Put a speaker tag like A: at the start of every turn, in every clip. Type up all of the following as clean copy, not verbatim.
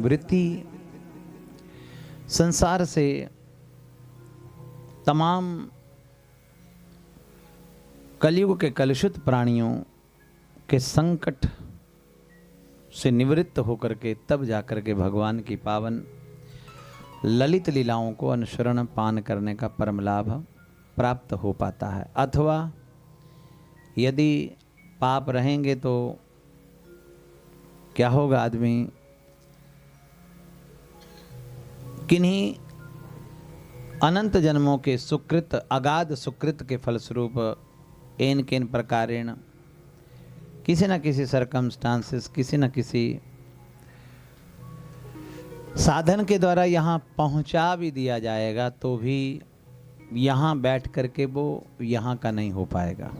A: वृत्ति संसार से तमाम कलयुग के कलुषित प्राणियों के संकट से निवृत्त होकर के तब जाकर के भगवान की पावन ललित लीलाओं को अनुसरण पान करने का परम लाभ प्राप्त हो पाता है। अथवा यदि पाप रहेंगे तो क्या होगा, आदमी किन्हीं अनंत जन्मों के सुकृत अगाध सुकृत के फलस्वरूप एन केन प्रकारेण किसी न किसी सरकमस्टांसेस किसी न किसी साधन के द्वारा यहाँ पहुँचा भी दिया जाएगा तो भी यहाँ बैठ करके वो यहाँ का नहीं हो पाएगा,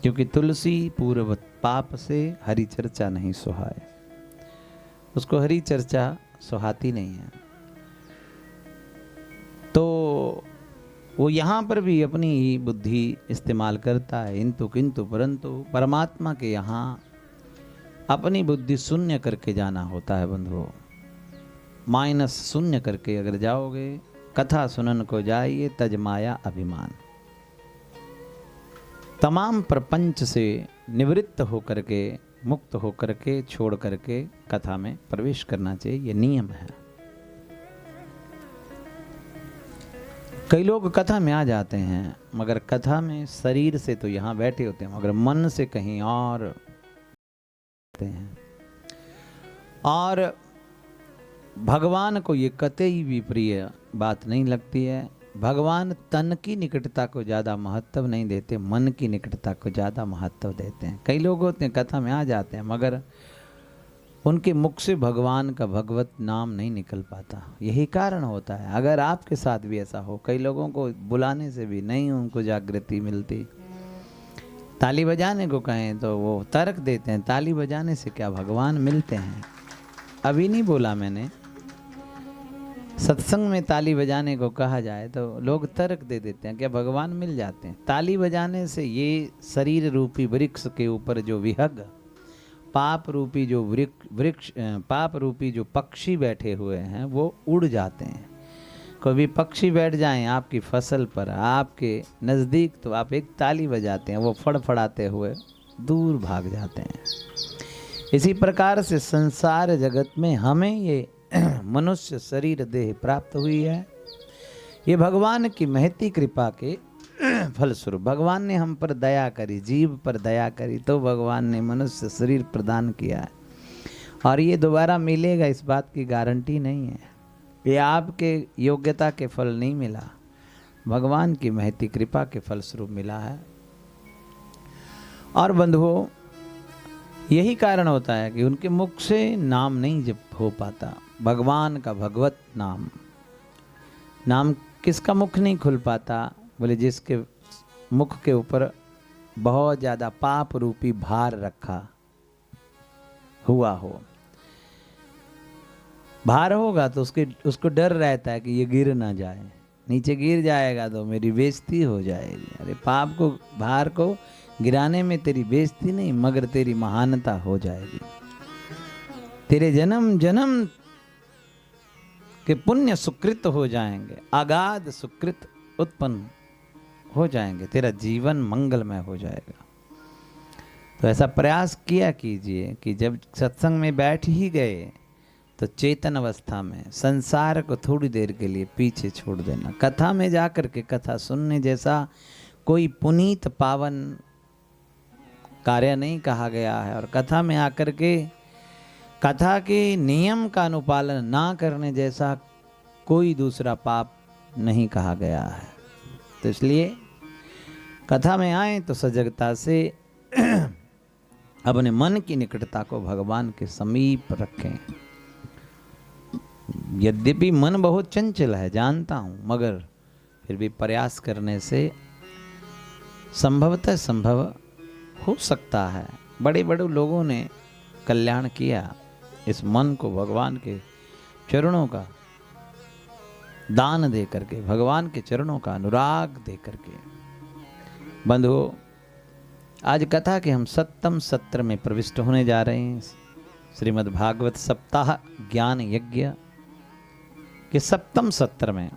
A: क्योंकि तुलसी पूर्व पाप से हरि चर्चा नहीं सुहाए। उसको हरि चर्चा सुहाती नहीं है, तो वो यहाँ पर भी अपनी ही बुद्धि इस्तेमाल करता है। इंतु किंतु परंतु परमात्मा के यहाँ अपनी बुद्धि शून्य करके जाना होता है बंधुओं। माइनस शून्य करके अगर जाओगे, कथा सुनन को जाइए तज माया अभिमान। तमाम प्रपंच से निवृत्त होकर के मुक्त होकर के छोड़ करके कथा में प्रवेश करना चाहिए, ये नियम है। कई लोग कथा में आ जाते हैं मगर कथा में शरीर से तो यहाँ बैठे होते हैं मगर मन से कहीं और हैं। और भगवान को ये कतई भी प्रिय बात नहीं लगती है। भगवान तन की निकटता को ज़्यादा महत्व नहीं देते, मन की निकटता को ज़्यादा महत्व देते हैं। कई लोग होते हैं कथा में आ जाते हैं मगर उनके मुख से भगवान का भगवत नाम नहीं निकल पाता। यही कारण होता है। अगर आपके साथ भी ऐसा हो, कई लोगों को बुलाने से भी नहीं उनको जागृति मिलती, ताली बजाने को कहें तो वो तर्क देते हैं, ताली बजाने से क्या भगवान मिलते हैं? अभी नहीं बोला मैंने, सत्संग में ताली बजाने को कहा जाए तो लोग तर्क दे देते हैं, क्या भगवान मिल जाते हैं? ताली बजाने से ये शरीर रूपी वृक्ष के ऊपर जो विहग पाप रूपी जो वृक्ष पाप रूपी जो पक्षी बैठे हुए हैं वो उड़ जाते हैं। कभी पक्षी बैठ जाएं आपकी फसल पर, आपके नज़दीक, तो आप एक ताली बजाते हैं, वो फड़फड़ाते हुए दूर भाग जाते हैं। इसी प्रकार से संसार जगत में हमें ये मनुष्य शरीर देह प्राप्त हुई है, ये भगवान की महती कृपा के फलस्वरूप। भगवान ने हम पर दया करी, जीव पर दया करी, तो भगवान ने मनुष्य शरीर प्रदान किया है। और ये दोबारा मिलेगा इस बात की गारंटी नहीं है। ये आपके योग्यता के फल नहीं मिला, भगवान की महती कृपा के फलस्वरूप मिला है। और बंधुओं, यही कारण होता है कि उनके मुख से नाम नहीं जप हो पाता, भगवान का भगवत नाम। नाम किसका मुख नहीं खुल पाता? बोले जिसके मुख के ऊपर बहुत ज़्यादा पाप रूपी भार रखा हुआ हो। भार होगा तो उसको डर रहता है कि ये गिर ना जाए, नीचे गिर जाएगा तो मेरी बेइज्जती हो जाएगी। अरे पाप को, भार को गिराने में तेरी बेइज्जती नहीं मगर तेरी महानता हो जाएगी। तेरे जन्म जन्म के पुण्य सुकृत हो जाएंगे, अगाध सुकृत उत्पन्न हो जाएंगे, तेरा जीवन मंगलमय हो जाएगा। तो ऐसा प्रयास किया कीजिए कि जब सत्संग में बैठ ही गए तो चेतन अवस्था में संसार को थोड़ी देर के लिए पीछे छोड़ देना। कथा में जाकर के कथा सुनने जैसा कोई पुनीत पावन कार्य नहीं कहा गया है, और कथा में आकर के कथा के नियम का अनुपालन ना करने जैसा कोई दूसरा पाप नहीं कहा गया है। तो इसलिए कथा में आए तो सजगता से अपने मन की निकटता को भगवान के समीप रखें। यद्यपि मन बहुत चंचल है जानता हूँ, मगर फिर भी प्रयास करने से संभवतः संभव हो सकता है। बड़े बड़े लोगों ने कल्याण किया, इस मन को भगवान के चरणों का दान दे करके, भगवान के चरणों का अनुराग दे करके। बंधुओं, आज कथा के हम 7वें सत्र में प्रविष्ट होने जा रहे हैं। श्रीमद् भागवत सप्ताह ज्ञान यज्ञ के 7वें सत्र में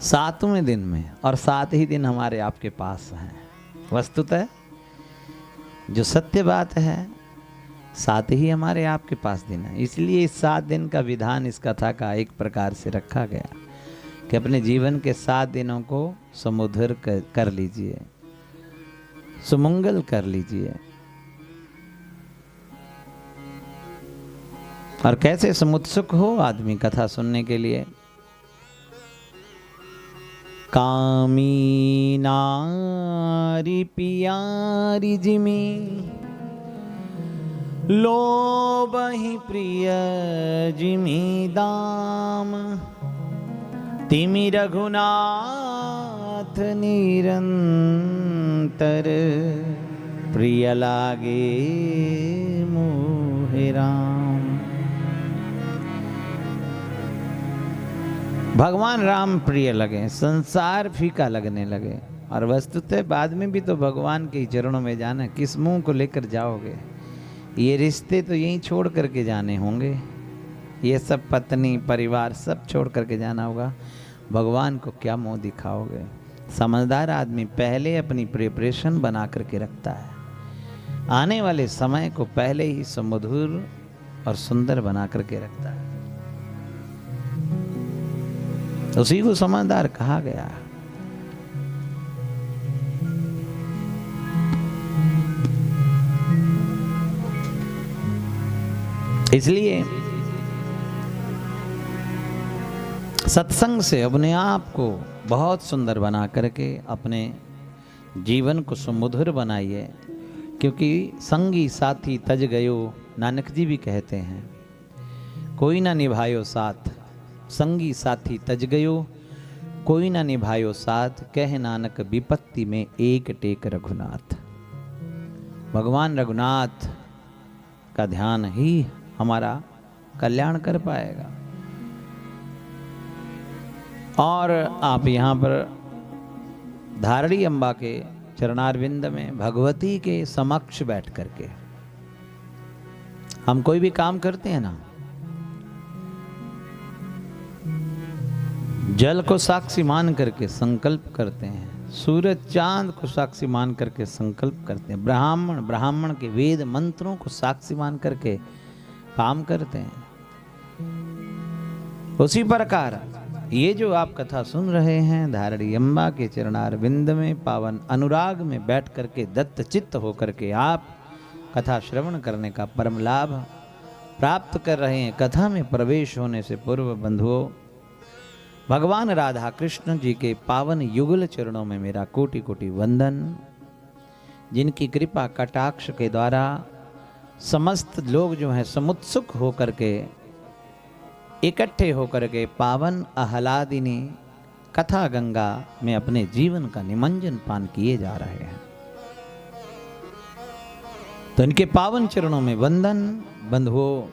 A: 7वें दिन में, और 7 ही दिन हमारे आपके पास हैं। वस्तुतः जो सत्य बात है 7 ही हमारे आपके पास दिन है। इसलिए इस 7 दिन का विधान इस कथा का एक प्रकार से रखा गया कि अपने जीवन के 7 दिनों को समुद्र कर लीजिए, सुमंगल कर लीजिए। और कैसे समुत्सुक हो आदमी कथा सुनने के लिए। कामी नारी पियारी जिमी, लोभहि प्रिय जिमी दाम, तिमि रघुनाथ निरंतर, प्रिय लागे मोहे राम। भगवान राम प्रिय लगे, संसार फीका लगने लगे। और वस्तुतः बाद में भी तो भगवान के चरणों में जाना, किस मुंह को लेकर जाओगे? ये रिश्ते तो यहीं छोड़ करके जाने होंगे, ये सब पत्नी परिवार सब छोड़ करके जाना होगा। भगवान को क्या मुंह दिखाओगे? समझदार आदमी पहले अपनी प्रिपरेशन बना करके रखता है, आने वाले समय को पहले ही सुमधुर और सुंदर बना करके रखता है। उसी को समझदार कहा गया। इसलिए सत्संग से अपने आप को बहुत सुंदर बना करके अपने जीवन को सुमधुर बनाइए, क्योंकि संगी साथी तज गयो, नानक जी भी कहते हैं, कोई ना निभायो साथ। संगी साथी तज गयो, कोई ना निभायो साथ, कह नानक विपत्ति में एक टेक रघुनाथ। भगवान रघुनाथ का ध्यान ही हमारा कल्याण कर पाएगा। और आप यहाँ पर धारणी अम्बा के चरणारविंद में भगवती के समक्ष बैठ करके हम कोई भी काम करते हैं ना, जल को साक्षी मान करके संकल्प करते हैं, सूरज चांद को साक्षी मान करके संकल्प करते हैं, ब्राह्मण के वेद मंत्रों को साक्षी मान करके काम करते हैं। उसी प्रकार ये जो आप कथा सुन रहे हैं, धारणी अम्बा के चरणारविंद में पावन अनुराग में बैठ करके दत्त चित्त होकर के आप कथा श्रवण करने का परम लाभ प्राप्त कर रहे हैं। कथा में प्रवेश होने से पूर्व बंधुओं, भगवान राधा कृष्ण जी के पावन युगल चरणों में मेरा कोटि कोटि वंदन। जिनकी कृपा कटाक्ष के द्वारा समस्त लोग जो हैं समुत्सुक होकर के इकट्ठे होकर के पावन आह्लादिनी कथा गंगा में अपने जीवन का निमंजन पान किए जा रहे हैं। तो इनके पावन चरणों में वंदन। बंधुओं,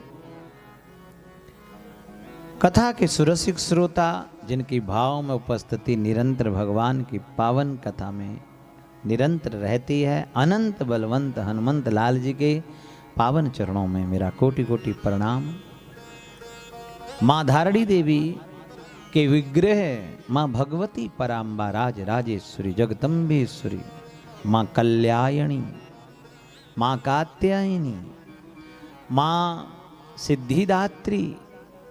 A: कथा के सुरसिक श्रोता जिनकी भाव में उपस्थिति निरंतर भगवान की पावन कथा में निरंतर रहती है, अनंत बलवंत हनुमंत लाल जी के पावन चरणों में मेरा कोटि कोटि प्रणाम। माँ धारणी देवी के विग्रह माँ भगवती पराम्बा राज राजेश्वरी जगदम्बेश्वरी, माँ कल्यायणी, माँ कात्यायनी, माँ सिद्धिदात्री,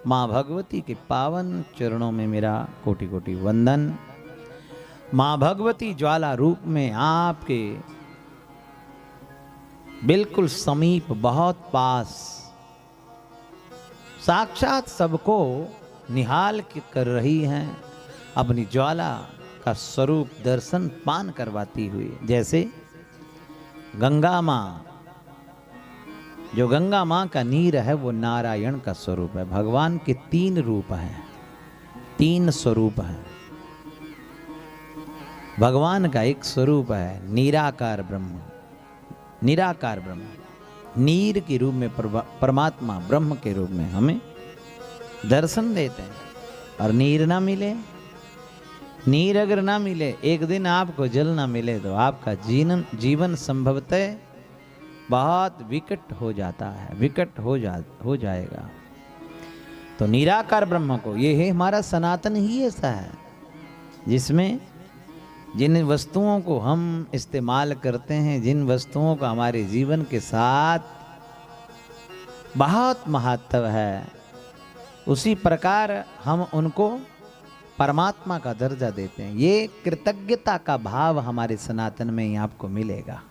A: माँ भगवती के पावन चरणों में मेरा कोटि कोटि वंदन। माँ भगवती ज्वाला रूप में आपके बिल्कुल समीप, बहुत पास, साक्षात सबको निहाल कर रही हैं, अपनी ज्वाला का स्वरूप दर्शन पान करवाती हुई। जैसे गंगा माँ, जो गंगा माँ का नीर है वो नारायण का स्वरूप है। भगवान के 3 रूप हैं, 3 स्वरूप हैं। भगवान का एक स्वरूप है निराकार ब्रह्म, निराकार ब्रह्म, नीर के रूप में परमात्मा ब्रह्म के रूप में हमें दर्शन देते हैं। और नीर ना मिले, नीर अगर ना मिले, एक दिन आपको जल ना मिले तो आपका जीवन संभवतः बहुत विकट हो जाता है, विकट हो जाएगा। तो निराकार ब्रह्म को, ये है हमारा सनातन ही ऐसा है जिसमें जिन वस्तुओं को हम इस्तेमाल करते हैं, जिन वस्तुओं का हमारे जीवन के साथ बहुत महत्व है, उसी प्रकार हम उनको परमात्मा का दर्जा देते हैं। ये कृतज्ञता का भाव हमारे सनातन में ही आपको मिलेगा।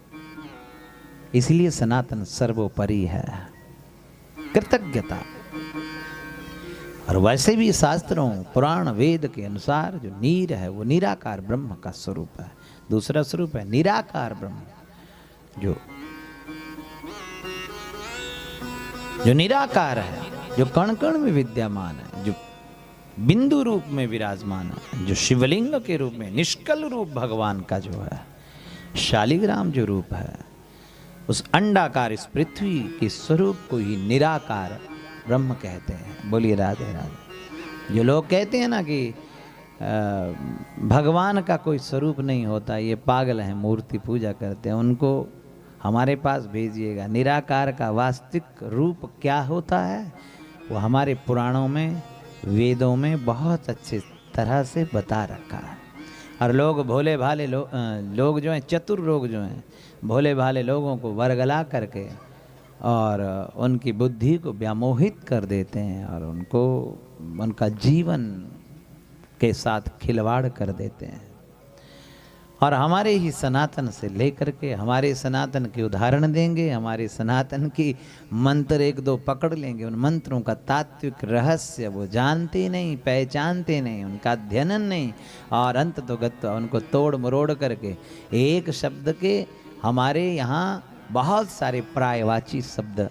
A: इसलिए सनातन सर्वोपरि है, कृतज्ञता। और वैसे भी शास्त्रों, पुराण, वेद के अनुसार जो नीर है वो निराकार ब्रह्म का स्वरूप है। दूसरा स्वरूप है निराकार ब्रह्म, जो निराकार है, जो कण कण में विद्यमान है, जो बिंदु रूप में विराजमान है, जो शिवलिंग के रूप में निष्कल रूप भगवान का जो है, शालिग्राम जो रूप है, उस अंडाकार इस पृथ्वी के स्वरूप को ही निराकार ब्रह्म कहते हैं। बोलिए राधे राधे। जो लोग कहते हैं ना कि भगवान का कोई स्वरूप नहीं होता, ये पागल हैं, मूर्ति पूजा करते हैं, उनको हमारे पास भेजिएगा। निराकार का वास्तविक रूप क्या होता है वो हमारे पुराणों में, वेदों में बहुत अच्छे तरह से बता रखा है। और लोग भोले भाले लोग जो हैं, चतुर लोग जो हैं, भोले भाले लोगों को वरगला करके और उनकी बुद्धि को व्यामोहित कर देते हैं और उनको उनका जीवन के साथ खिलवाड़ कर देते हैं। और हमारे ही सनातन से लेकर के हमारे सनातन के उदाहरण देंगे, हमारे सनातन की मंत्र एक दो पकड़ लेंगे, उन मंत्रों का तात्विक रहस्य वो जानते नहीं, पहचानते नहीं, उनका अध्ययन नहीं, और अंत तो गत उनको तोड़ मरोड़ करके एक शब्द के हमारे यहाँ बहुत सारे प्रायवाची शब्द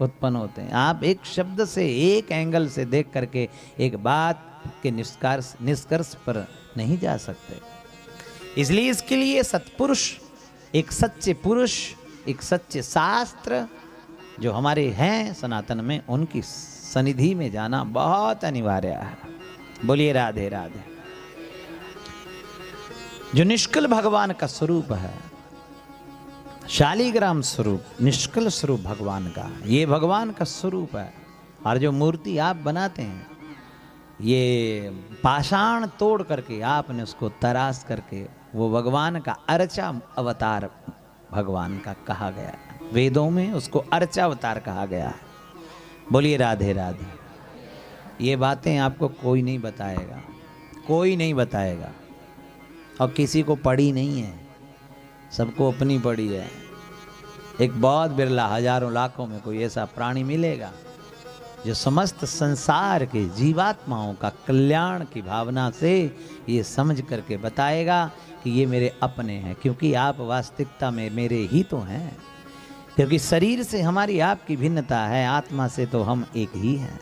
A: उत्पन्न होते हैं। आप एक शब्द से, एक एंगल से देख करके एक बात के निष्कर्ष पर नहीं जा सकते। इसलिए इसके लिए सत्पुरुष, एक सच्चे पुरुष, एक सच्चे शास्त्र जो हमारे हैं सनातन में, उनकी सनिधि में जाना बहुत अनिवार्य है। बोलिए राधे राधे। जो निष्कल भगवान का स्वरूप है, शालिग्राम स्वरूप, निष्कल स्वरूप भगवान का, ये भगवान का स्वरूप है। और जो मूर्ति आप बनाते हैं, ये पाषाण तोड़ करके आपने उसको तराश करके, वो भगवान का अर्चा अवतार भगवान का कहा गया है। वेदों में उसको अर्चा अवतार कहा गया है। बोलिए राधे राधे। ये बातें आपको कोई नहीं बताएगा, कोई नहीं बताएगा, और किसी को पड़ी नहीं है, सबको अपनी पड़ी है। एक बहुत बिरला, हजारों लाखों में कोई ऐसा प्राणी मिलेगा जो समस्त संसार के जीवात्माओं का कल्याण की भावना से ये समझ करके बताएगा कि ये मेरे अपने हैं, क्योंकि आप वास्तविकता में मेरे ही तो हैं। क्योंकि शरीर से हमारी आपकी भिन्नता है, आत्मा से तो हम एक ही हैं।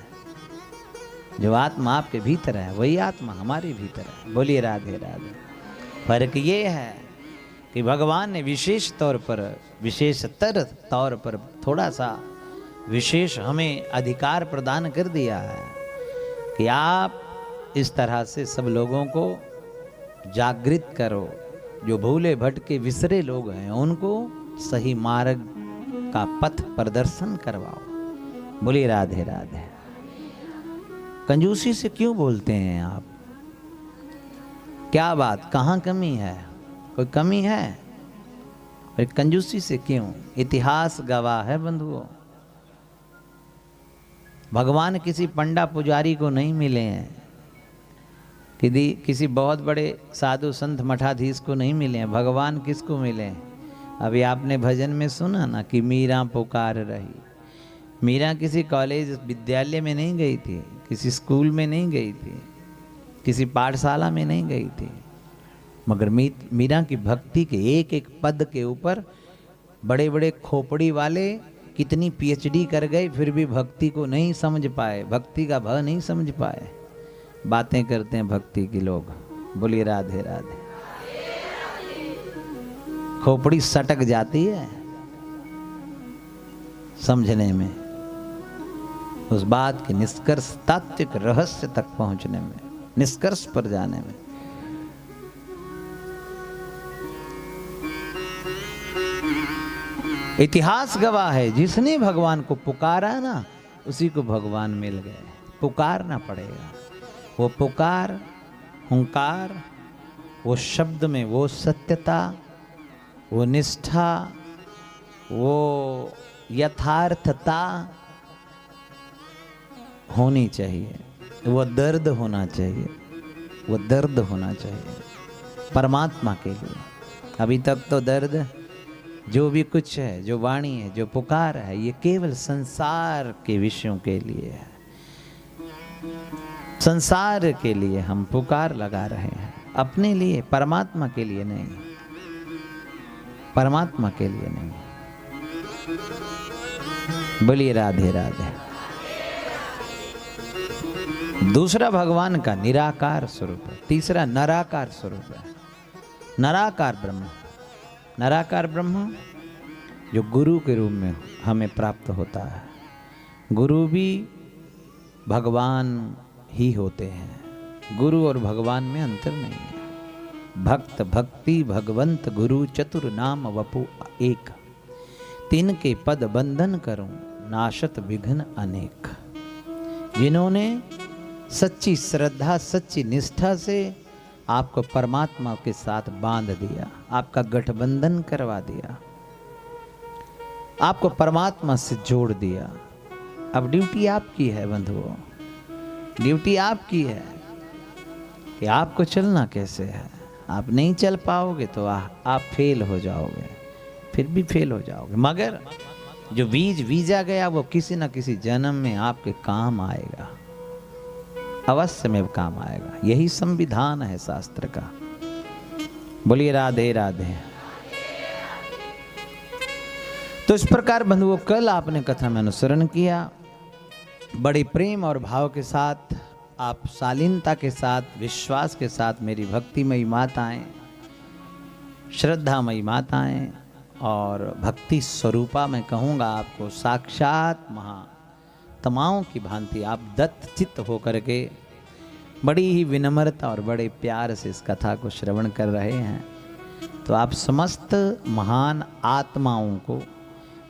A: जो आत्मा आपके भीतर है वही आत्मा हमारे भीतर है। बोलिए राधे राधे। फर्क ये है कि भगवान ने विशेष तौर पर, विशेषतर तौर पर थोड़ा सा विशेष हमें अधिकार प्रदान कर दिया है कि आप इस तरह से सब लोगों को जागृत करो। जो भूले भटके विसरे लोग हैं उनको सही मार्ग का पथ प्रदर्शन करवाओ। बोलिए राधे राधे। कंजूसी से क्यों बोलते हैं आप? क्या बात, कहाँ कमी है? कोई कमी है? और कंजूसी से क्यों? इतिहास गवाह है बंधुओं। भगवान किसी पंडा पुजारी को नहीं मिले हैं, किसी बहुत बड़े साधु संत मठाधीश को नहीं मिले हैं। भगवान किसको मिले हैं? अभी आपने भजन में सुना ना कि मीरा पुकार रही। मीरा किसी कॉलेज विद्यालय में नहीं गई थी, किसी स्कूल में नहीं गई थी, किसी पाठशाला में नहीं गई थी, मगर मीरा की भक्ति के एक एक पद के ऊपर बड़े बड़े खोपड़ी वाले कितनी पीएचडी कर गए, फिर भी भक्ति को नहीं समझ पाए, भक्ति का भाव नहीं समझ पाए। बातें करते हैं भक्ति के लोग। बोलिए राधे राधे। खोपड़ी सटक जाती है समझने में, उस बात के निष्कर्ष, तात्विक रहस्य तक पहुंचने में, निष्कर्ष पर जाने में। इतिहास गवाह है, जिसने भगवान को पुकारा ना उसी को भगवान मिल गए। पुकारना पड़ेगा। वो पुकार, हुंकार, वो शब्द में वो सत्यता, वो निष्ठा, वो यथार्थता होनी चाहिए। वो दर्द होना चाहिए, वो दर्द होना चाहिए परमात्मा के लिए। अभी तक तो दर्द, जो भी कुछ है, जो वाणी है, जो पुकार है, ये केवल संसार के विषयों के लिए है। संसार के लिए हम पुकार लगा रहे हैं, अपने लिए, परमात्मा के लिए नहीं, परमात्मा के लिए नहीं। बोलिए राधे राधे। दूसरा भगवान का निराकार स्वरूप है, तीसरा नराकार स्वरूप है। नराकार ब्रह्म, नराकार ब्रह्म जो गुरु के रूप में हमें प्राप्त होता है। गुरु भी भगवान ही होते हैं, गुरु और भगवान में अंतर नहीं है। भक्त भक्ति भगवंत गुरु चतुर नाम वपु एक, तीन के पद बंधन करूं नाशत विघ्न अनेक। जिन्होंने सच्ची श्रद्धा, सच्ची निष्ठा से आपको परमात्मा के साथ बांध दिया, आपका गठबंधन करवा दिया, आपको परमात्मा से जोड़ दिया। अब ड्यूटी आपकी है बंधुओं, ड्यूटी आपकी है कि आपको चलना कैसे है। आप नहीं चल पाओगे तो आप फेल हो जाओगे, फिर भी फेल हो जाओगे। मगर जो बीज बीजा गया वो किसी न किसी जन्म में आपके काम आएगा, अवश्य में काम आएगा। यही संविधान है शास्त्र का। बोलिए राधे राधे। तो इस प्रकार बंधुओं, कल आपने कथा में अनुसरण किया, बड़े प्रेम और भाव के साथ, आप शालीनता के साथ, विश्वास के साथ मेरी भक्तिमयी माताएं, श्रद्धामयी माताएं और भक्ति स्वरूपा मैं कहूँगा आपको, साक्षात महात्माओं की भांति आप दत्त चित्त होकर के बड़ी ही विनम्रता और बड़े प्यार से इस कथा को श्रवण कर रहे हैं। तो आप समस्त महान आत्माओं को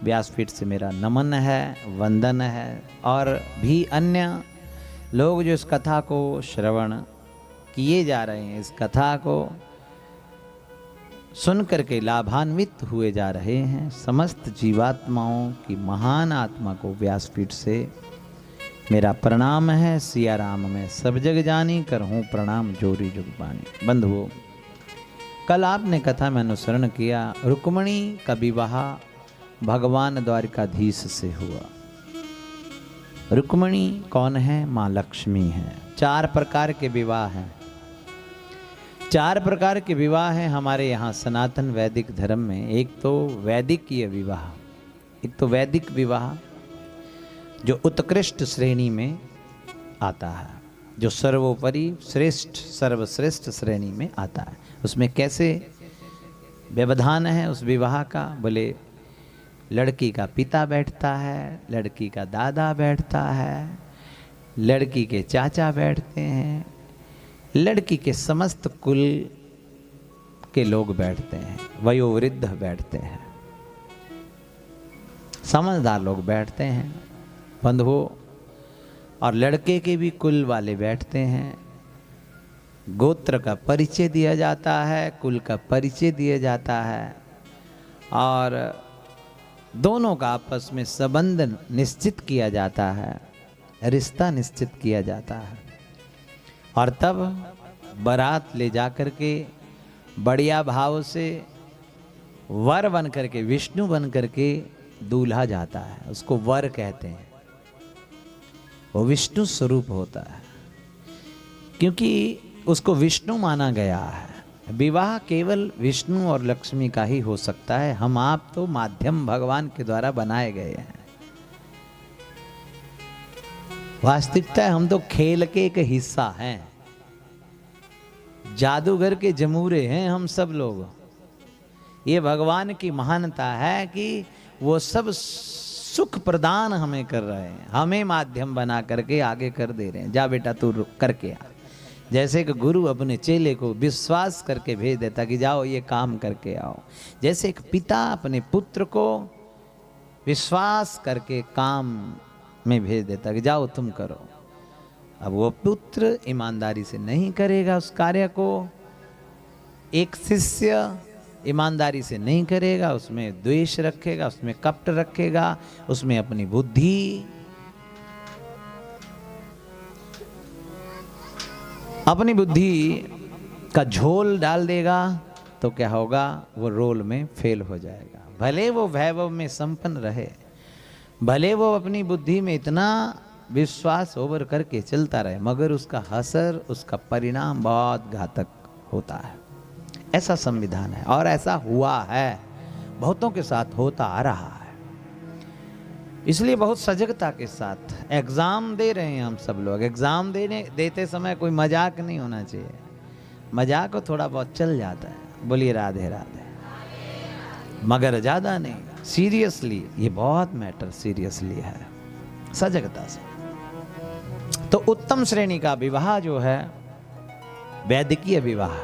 A: व्यासपीठ से मेरा नमन है, वंदन है। और भी अन्य लोग जो इस कथा को श्रवण किए जा रहे हैं, इस कथा को सुन करके लाभान्वित हुए जा रहे हैं, समस्त जीवात्माओं की महान आत्मा को व्यासपीठ से मेरा प्रणाम है। सिया राम में सब जग जानी, करहूँ प्रणाम जोरी जुग पानी। बंधुओं, कल आपने कथा में अनुसरण किया, रुक्मणी का विवाह भगवान द्वारिकाधीश से हुआ। रुक्मणी कौन है? माँ लक्ष्मी है। 4 प्रकार के विवाह हैं, 4 प्रकार के विवाह हैं हमारे यहाँ सनातन वैदिक धर्म में। एक तो वैदिकीय विवाह, एक तो वैदिक विवाह जो उत्कृष्ट श्रेणी में आता है, जो सर्वोपरि श्रेष्ठ, सर्वश्रेष्ठ श्रेणी में आता है। उसमें कैसे व्यवधान है उस विवाह का? बोले, लड़की का पिता बैठता है, लड़की का दादा बैठता है, लड़की के चाचा बैठते हैं, लड़की के समस्त कुल के लोग बैठते हैं, वयोवृद्ध बैठते हैं, समझदार लोग बैठते हैं बंधुओं, और लड़के के भी कुल वाले बैठते हैं। गोत्र का परिचय दिया जाता है, कुल का परिचय दिया जाता है, और दोनों का आपस में संबंध निश्चित किया जाता है, रिश्ता निश्चित किया जाता है। और तब बारात ले जाकर के बढ़िया भाव से वर बन करके, विष्णु बन करके दूल्हा जाता है। उसको वर कहते हैं, वो विष्णु स्वरूप होता है, क्योंकि उसको विष्णु माना गया है। विवाह केवल विष्णु और लक्ष्मी का ही हो सकता है। हम आप तो माध्यम भगवान के द्वारा बनाए गए हैं। वास्तविकता है हम तो खेल के एक हिस्सा हैं, जादूगर के जमूरे हैं हम सब लोग। ये भगवान की महानता है कि वो सब सुख प्रदान हमें कर रहे हैं, हमें माध्यम बना करके आगे कर दे रहे हैं। जा बेटा तू करके आ। जैसे कि गुरु अपने चेले को विश्वास करके भेज देता कि जाओ ये काम करके आओ, जैसे एक पिता अपने पुत्र को विश्वास करके काम में भेज देता कि जाओ तुम करो। अब वो पुत्र ईमानदारी से नहीं करेगा उस कार्य को, एक शिष्य ईमानदारी से नहीं करेगा, उसमें द्वेष रखेगा, उसमें कपट रखेगा, उसमें अपनी बुद्धि का झोल डाल देगा, तो क्या होगा, वो रोल में फेल हो जाएगा। भले वो वैभव में संपन्न रहे, भले वो अपनी बुद्धि में इतना विश्वास ओवर करके चलता रहे, मगर उसका असर, उसका परिणाम बहुत घातक होता है। ऐसा संविधान है और ऐसा हुआ है, बहुतों के साथ होता आ रहा है। इसलिए बहुत सजगता के साथ एग्जाम दे रहे हैं हम सब लोग। एग्जाम देते समय कोई मजाक नहीं होना चाहिए, मजाक को थोड़ा बहुत चल जाता है, बोलिए राधे राधे, मगर ज्यादा नहीं। सीरियसली ये बहुत मैटर सीरियसली है, सजगता से। तो उत्तम श्रेणी का विवाह जो है वैदिकीय विवाह,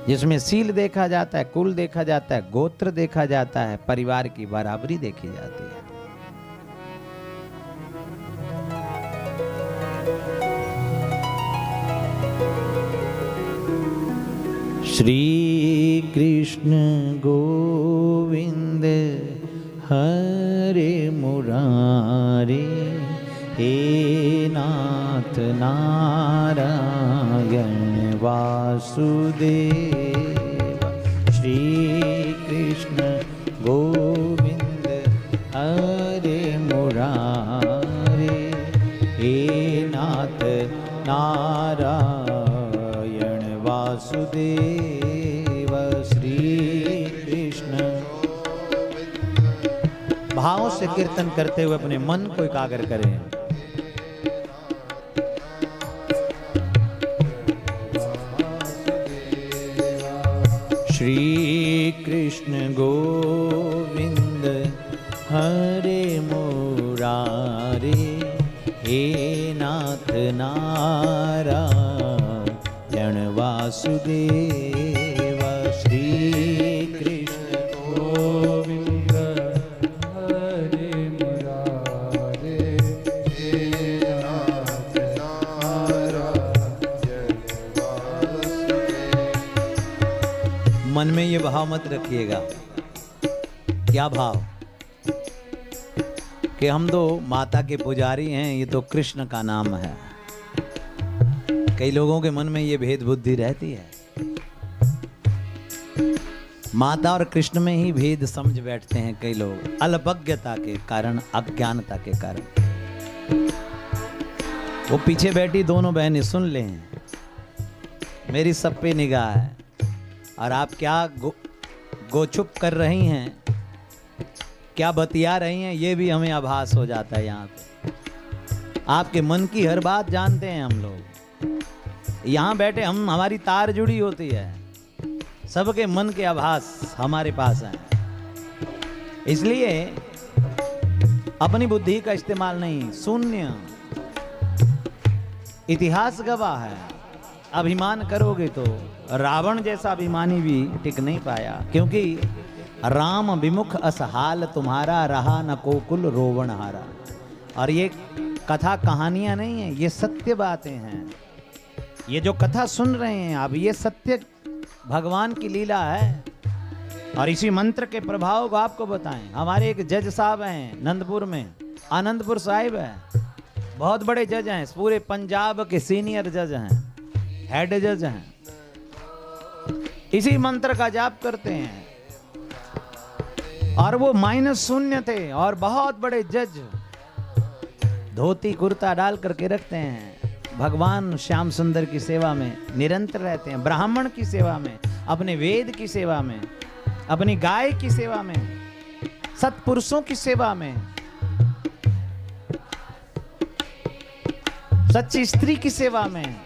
A: जिसमें सील देखा जाता है, कुल देखा जाता है, गोत्र देखा जाता है, परिवार की बराबरी देखी जाती है। श्री कृष्ण गोविंद हरे मुरारे, हे नाथ नारायण वासुदेव। श्री कृष्ण गोविंद हरे मुरारे, हे नाथ नारायण वासुदेव। श्री कृष्ण, भाव से कीर्तन करते हुए अपने मन को एकाग्र करें। श्री कृष्ण गोविंद हरे मुरारे, हे नाथ नारायण वासुदेव। श्री कृष्ण गोविंद हरे मुरारे, हे नाथ नारायण वासुदेव। मन में ये भाव मत रखिएगा। क्या भाव? कि हम तो माता के पुजारी हैं, ये तो कृष्ण का नाम है। कई लोगों के मन में ये भेद बुद्धि रहती है, माता और कृष्ण में ही भेद समझ बैठते हैं कई लोग, अल्पज्ञता के कारण, अज्ञानता के कारण। वो पीछे बैठी दोनों बहनें सुन लें, मेरी सब पे निगाह है, और आप क्या गोचुप कर रही हैं, क्या बतिया रही हैं, ये भी हमें आभास हो जाता है। यहाँ पे आपके मन की हर बात जानते हैं हम लोग। यहाँ बैठे हम, हमारी तार जुड़ी होती है, सबके मन के आभास हमारे पास हैं। इसलिए अपनी बुद्धि का इस्तेमाल नहीं, शून्य। इतिहास गवाह है, अभिमान करोगे तो रावण जैसा अभिमानी भी टिक नहीं पाया, क्योंकि राम विमुख असहाल तुम्हारा, रहा न कोकुल रोवण हारा। और ये कथा कहानियां नहीं है, ये सत्य बातें हैं। ये जो कथा सुन रहे हैं आप, ये सत्य भगवान की लीला है। और इसी मंत्र के प्रभाव को आपको बताएं। हमारे एक जज साहब हैं नंदपुर में, आनंदपुर साहिब है, बहुत बड़े जज हैं, पूरे पंजाब के सीनियर जज हैं, हेड जज हैं। इसी मंत्र का जाप करते हैं, और वो -0 थे, और बहुत बड़े जज धोती कुर्ता डाल करके रखते हैं, भगवान श्याम सुंदर की सेवा में निरंतर रहते हैं, ब्राह्मण की सेवा में, अपने वेद की सेवा में, अपनी गाय की सेवा में, सत्पुरुषों की सेवा में, सच्ची स्त्री की सेवा में,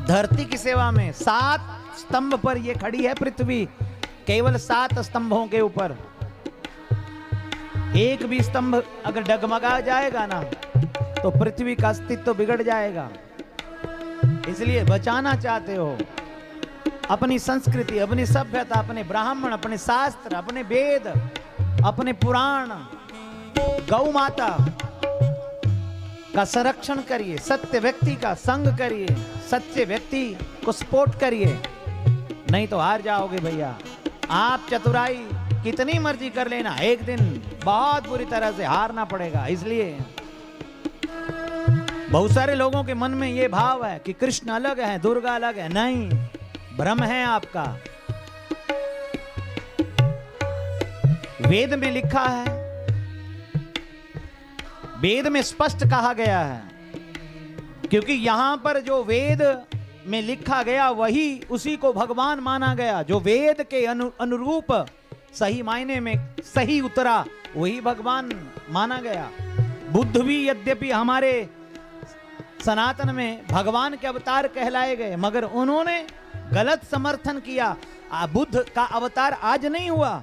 A: धरती की सेवा में। 7 स्तंभ पर ये खड़ी है पृथ्वी, केवल 7 स्तंभों के ऊपर। एक भी स्तंभ अगर डगमगा जाएगा ना, तो पृथ्वी का अस्तित्व बिगड़ जाएगा। इसलिए बचाना चाहते हो अपनी संस्कृति, अपनी सभ्यता, अपने ब्राह्मण, अपने शास्त्र, अपने वेद, अपने पुराण गौ माता का संरक्षण करिए, सत्य व्यक्ति का संग करिए, सच्चे व्यक्ति को सपोर्ट करिए, नहीं तो हार जाओगे भैया। आप चतुराई कितनी मर्जी कर लेना, एक दिन बहुत बुरी तरह से हारना पड़ेगा। इसलिए बहुत सारे लोगों के मन में ये भाव है कि कृष्ण अलग है, दुर्गा अलग है। नहीं, भ्रम है आपका। वेद में लिखा है, वेद में स्पष्ट कहा गया है, क्योंकि यहां पर जो वेद में लिखा गया वही उसी को भगवान माना गया। जो वेद के अनुरूप सही मायने में सही उतरा वही भगवान माना गया। बुद्ध भी यद्यपि हमारे सनातन में भगवान के अवतार कहलाए गए, मगर उन्होंने गलत समर्थन किया। बुद्ध का अवतार आज नहीं हुआ,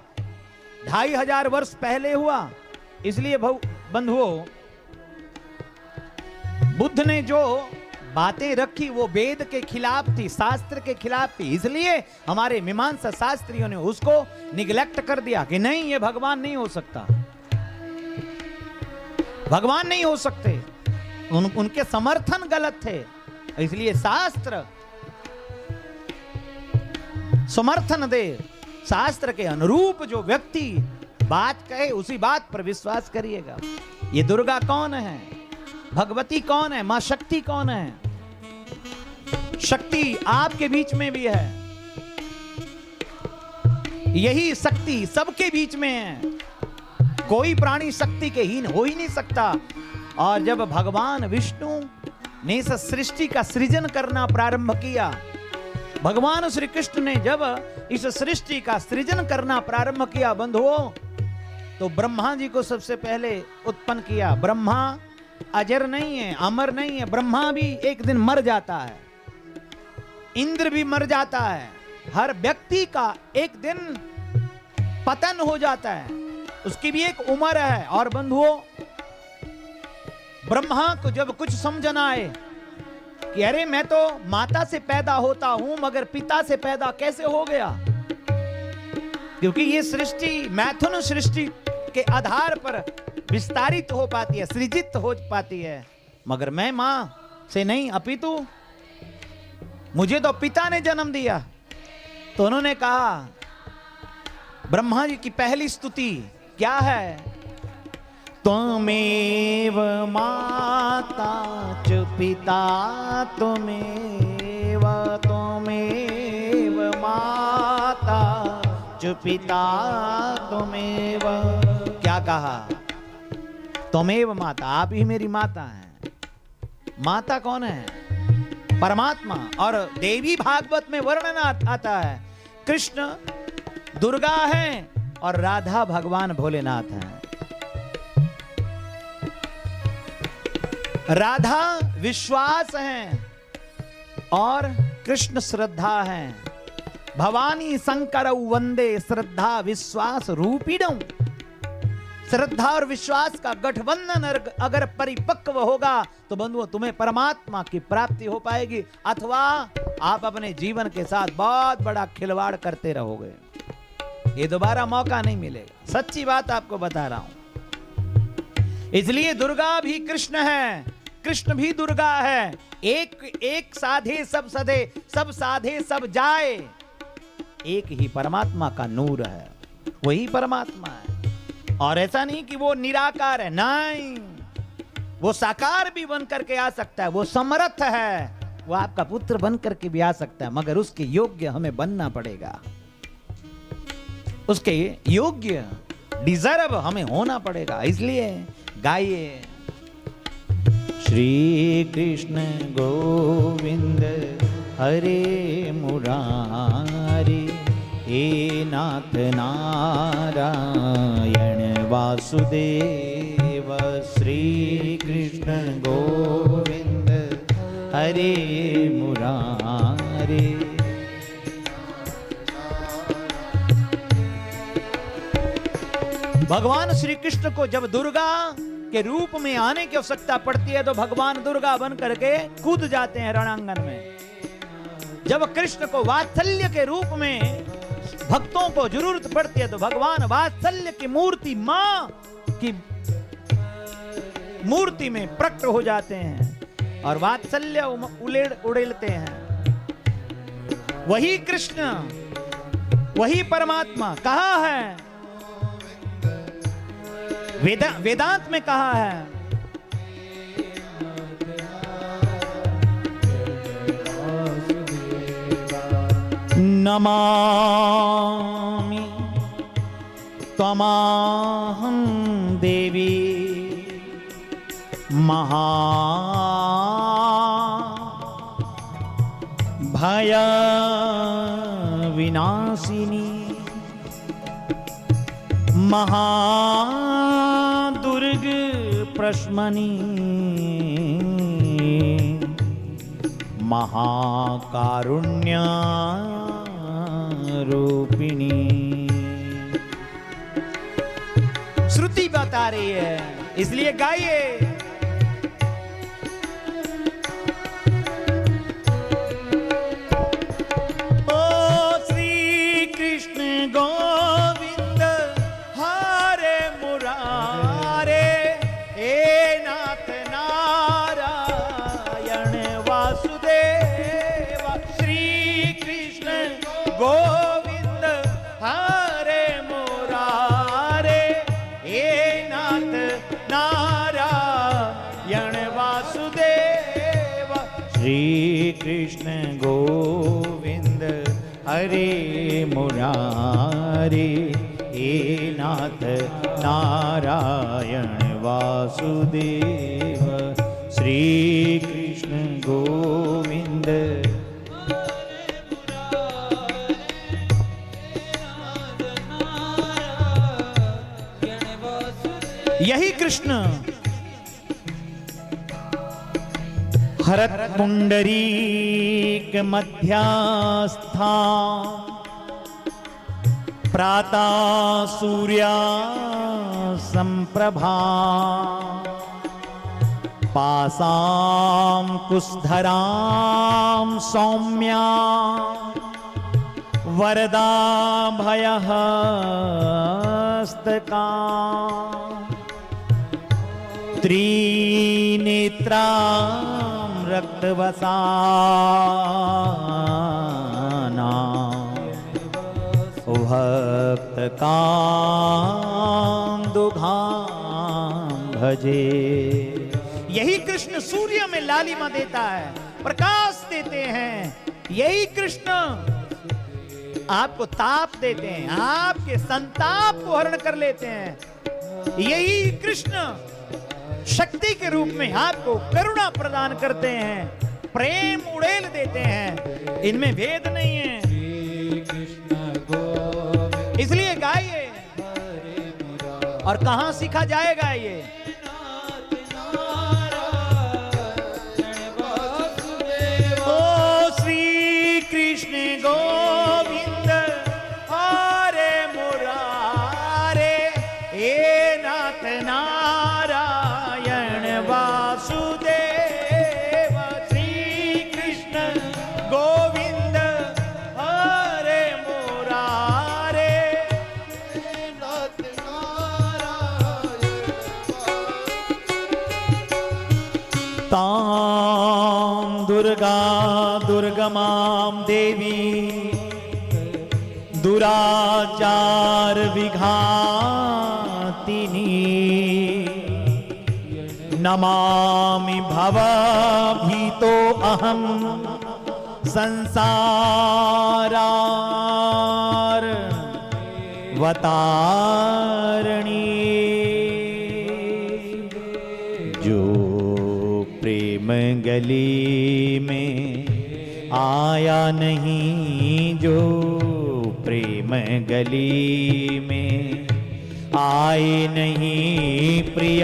A: 2500 वर्ष पहले हुआ। इसलिए बंधुओं, बुद्ध ने जो बातें रखी वो वेद के खिलाफ थी, शास्त्र के खिलाफ थी। इसलिए हमारे मीमांसा शास्त्रियों ने उसको निगलेक्ट कर दिया कि नहीं, ये भगवान नहीं हो सकता, भगवान नहीं हो सकते। उनके समर्थन गलत थे। इसलिए शास्त्र समर्थन दे, शास्त्र के अनुरूप जो व्यक्ति बात कहे उसी बात पर विश्वास करिएगा। ये दुर्गा कौन है, भगवती कौन है, मां शक्ति कौन है? शक्ति आपके बीच में भी है, यही शक्ति सबके बीच में है। कोई प्राणी शक्ति के हीन हो ही नहीं सकता। और जब भगवान विष्णु ने इस सृष्टि का सृजन करना प्रारंभ किया, भगवान श्री कृष्ण ने जब इस सृष्टि का सृजन करना प्रारंभ किया बंधुओं, तो ब्रह्मा जी को सबसे पहले उत्पन्न किया। ब्रह्मा अजर नहीं है, अमर नहीं है, ब्रह्मा भी एक दिन मर जाता है, इंद्र भी मर जाता है, हर व्यक्ति का एक दिन पतन हो जाता है, उसकी भी एक उम्र है। और बंधुओं, ब्रह्मा को जब कुछ समझ ना आए कि अरे मैं तो माता से पैदा होता हूं मगर पिता से पैदा कैसे हो गया, क्योंकि ये सृष्टि मैथुन सृष्टि के आधार पर विस्तारित हो पाती है, सृजित हो पाती है, मगर मैं मां से नहीं, अपितु मुझे तो पिता ने जन्म दिया। तो उन्होंने कहा, ब्रह्मा जी की पहली स्तुति क्या है? त्वमेव माता च पिता त्वमेव, त्वमेव माता च पिता त्वमेव। क्या कहा? त्वमेव माता, आप ही मेरी माता हैं। माता कौन है? परमात्मा। और देवी भागवत में वर्णन आता है, कृष्ण दुर्गा है और राधा भगवान भोलेनाथ हैं। राधा विश्वास है और कृष्ण श्रद्धा है। भवानी शंकर वंदे श्रद्धा विश्वास रूपिणौ। श्रद्धा और विश्वास का गठबंधन अगर परिपक्व होगा तो बंधुओं तुम्हें परमात्मा की प्राप्ति हो पाएगी, अथवा आप अपने जीवन के साथ बहुत बड़ा खिलवाड़ करते रहोगे, ये दोबारा मौका नहीं मिलेगा। सच्ची बात आपको बता रहा हूं। इसलिए दुर्गा भी कृष्ण है, कृष्ण भी दुर्गा है। एक साधे सब सधे, सब साधे सब जाए। एक ही परमात्मा का नूर है, वही परमात्मा है। और ऐसा नहीं कि वो निराकार है, नहीं, वो साकार भी बन करके आ सकता है, वो समर्थ है, वो आपका पुत्र बन करके भी आ सकता है, मगर उसके योग्य हमें बनना पड़ेगा, उसके योग्य डिजर्व हमें होना पड़ेगा। इसलिए गाइए, श्री कृष्ण गोविंद हरे मुरारी, हे नाथ नारायण वासुदेव। श्री कृष्ण गोविंद हरे मुरारी। भगवान श्री कृष्ण को जब दुर्गा के रूप में आने की आवश्यकता पड़ती है तो भगवान दुर्गा बन करके कूद जाते हैं रणांगन में। जब कृष्ण को वात्सल्य के रूप में भक्तों को जरूरत पड़ती है तो भगवान वात्सल्य की मूर्ति, मां की मूर्ति में प्रकट हो जाते हैं और वात्सल्य उड़ेलते हैं। वही कृष्ण, वही परमात्मा कहा है, वेदांत में कहा है, नमामि त्वमाहं देवी भय विनाशिनी महादुर्ग प्रश्मनी महाकारुण्य रूपिणी। श्रुति बता रही है, इसलिए गाइए। ओ श्री कृष्ण गोविंद हरे मुरारे, हे नाथ नारायण वासुदेव। श्री कृष्ण गोविंद हरे मुरारे, हे नाथ नारायण वासुदेव। श्री कृष्ण गोविंद हरे मुरारे, हे नाथ नारायण वासुदेव। श्री कृष्ण गोविंद यही कृष्ण हरत पुंडरीक मध्यस्था, प्रातः सूर्या संप्रभा, पासां कुशधरां सौम्या, वरदा भयहस्तका, त्रिनेत्रां रक्तवसाना, भक्तकांदुघां भजे। यही कृष्ण सूर्य में लालिमा देता है, प्रकाश देते हैं। यही कृष्ण आपको ताप देते हैं, आपके संताप को हरण कर लेते हैं। यही कृष्ण शक्ति के रूप में आपको करुणा प्रदान करते हैं, प्रेम उड़ेल देते हैं। इनमें भेद नहीं है, इसलिए गाइए। और कहां सीखा जाएगा ये? ओ श्री कृष्ण गोविंद हरे मुरारे, हे नाथ नारायण वासुदेव। श्री कृष्ण गोविंद हरे मुरारे, नाथ नारायण। तां दुर्गा दुर्गमां देवी, दुराचार विघातिनी, नमामि भवभीतो अहं संसारार्वतारिणी। जो प्रेम गली में आया नहीं, जो प्रेम गली में आए नहीं, प्रिय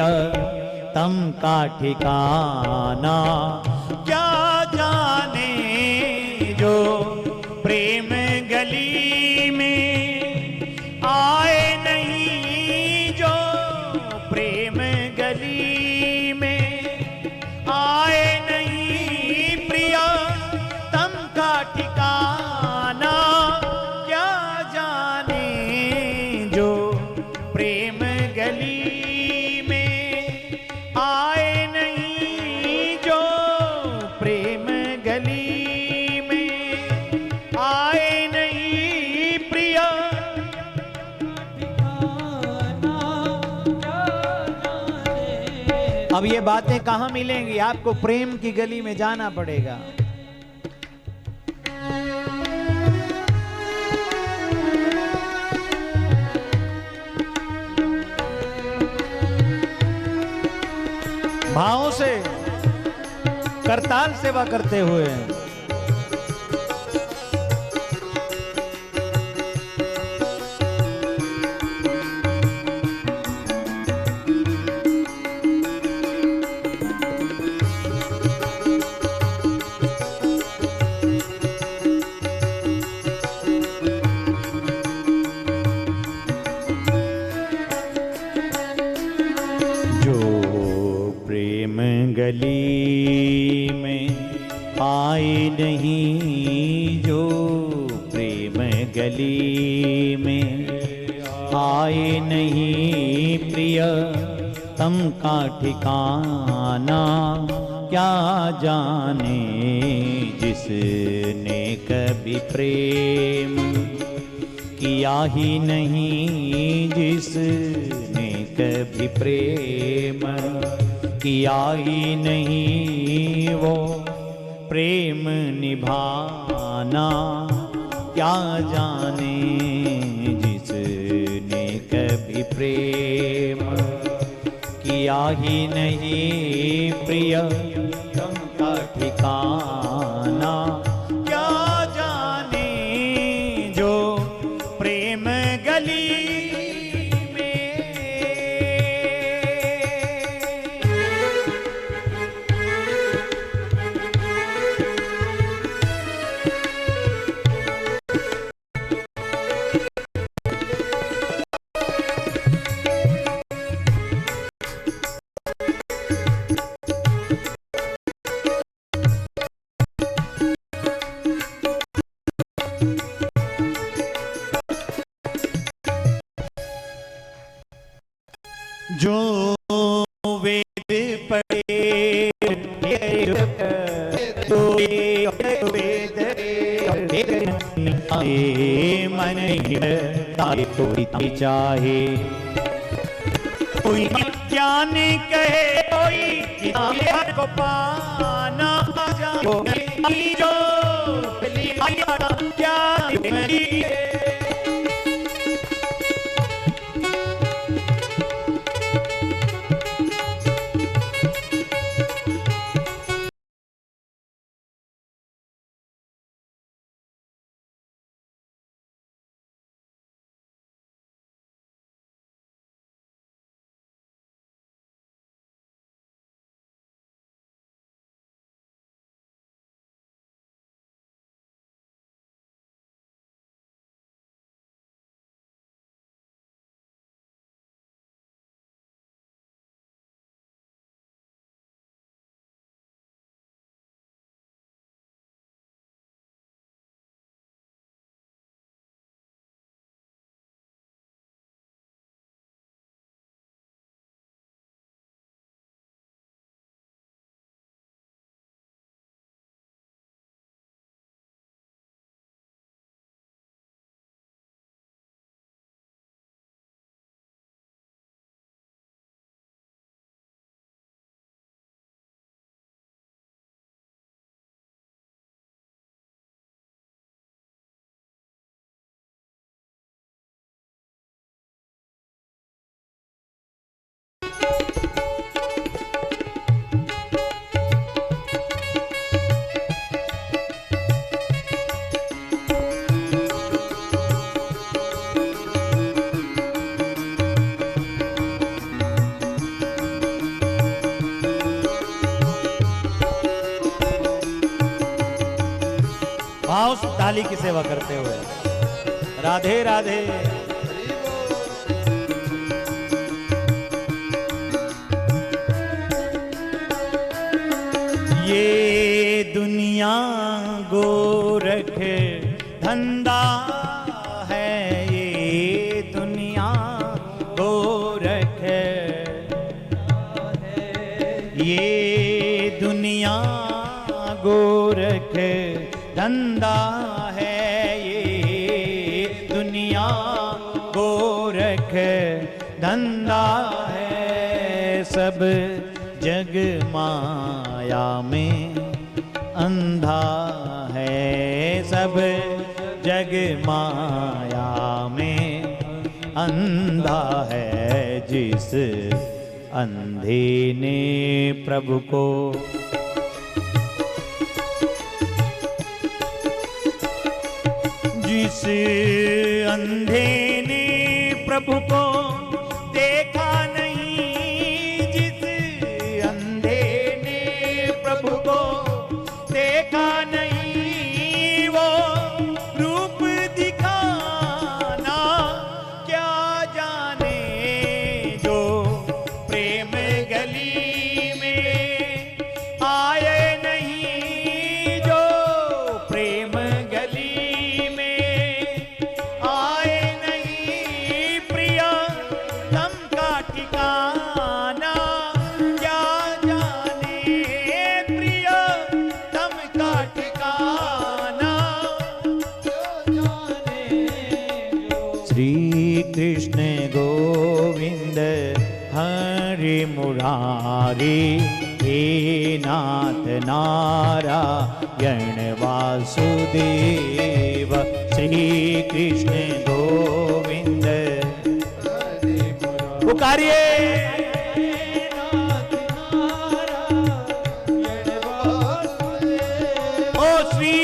A: तम का ठिकाना क्या जाने। जो प्रेम गली में आए नहीं, जो प्रेम गली में आए नहीं, प्रिय तम का ठिकाना क्या जाने। अब ये बातें कहां मिलेंगी? आपको प्रेम की गली में जाना पड़ेगा। भावों से करताल सेवा करते हुए गली में आए नहीं, जो प्रेम गली में आए नहीं, प्रिय तम का ठिकाना क्या जाने, जिसने कभी प्रेम किया ही नहीं, जिसने कभी प्रेम किया ही नहीं, वो प्रेम निभाना क्या जाने, जिसने कभी प्रेम किया ही नहीं, प्रिय तम का ठिकाना क्या जाने, जो प्रेम गली जो वेद पढ़े तो वेद मन कोई चाहे, कोई ज्ञान कहे, कोई को पाना जो क्या थाली की सेवा करते हुए राधे राधे। ये दुनिया गोरख धंधा है, ये दुनिया गोरख है, ये दुनिया गोरख धंधा है, ये दुनिया गोरख धंधा है, सब जग माया में अंधा है, सब जग माया में अंधा है। जिस अंधे ने प्रभु को जिस अंधे ने प्रभु को देखा नहीं, जिस अंधे ने प्रभु को देखा नहीं, वो रूप दिखाना क्या जाने। जो प्रेम गली में आए नहीं, जो प्रेम गली में आए नहीं, प्रिया तम का ठिकाना क्या जाने, प्रिया तम का ठिकाना क्या जाने। श्री कृष्ण गोविंद हरि मुरारी, हे नाथ नारायण वासुदेव। श्री कृष्ण गोविंद पुकारिए। ओ श्री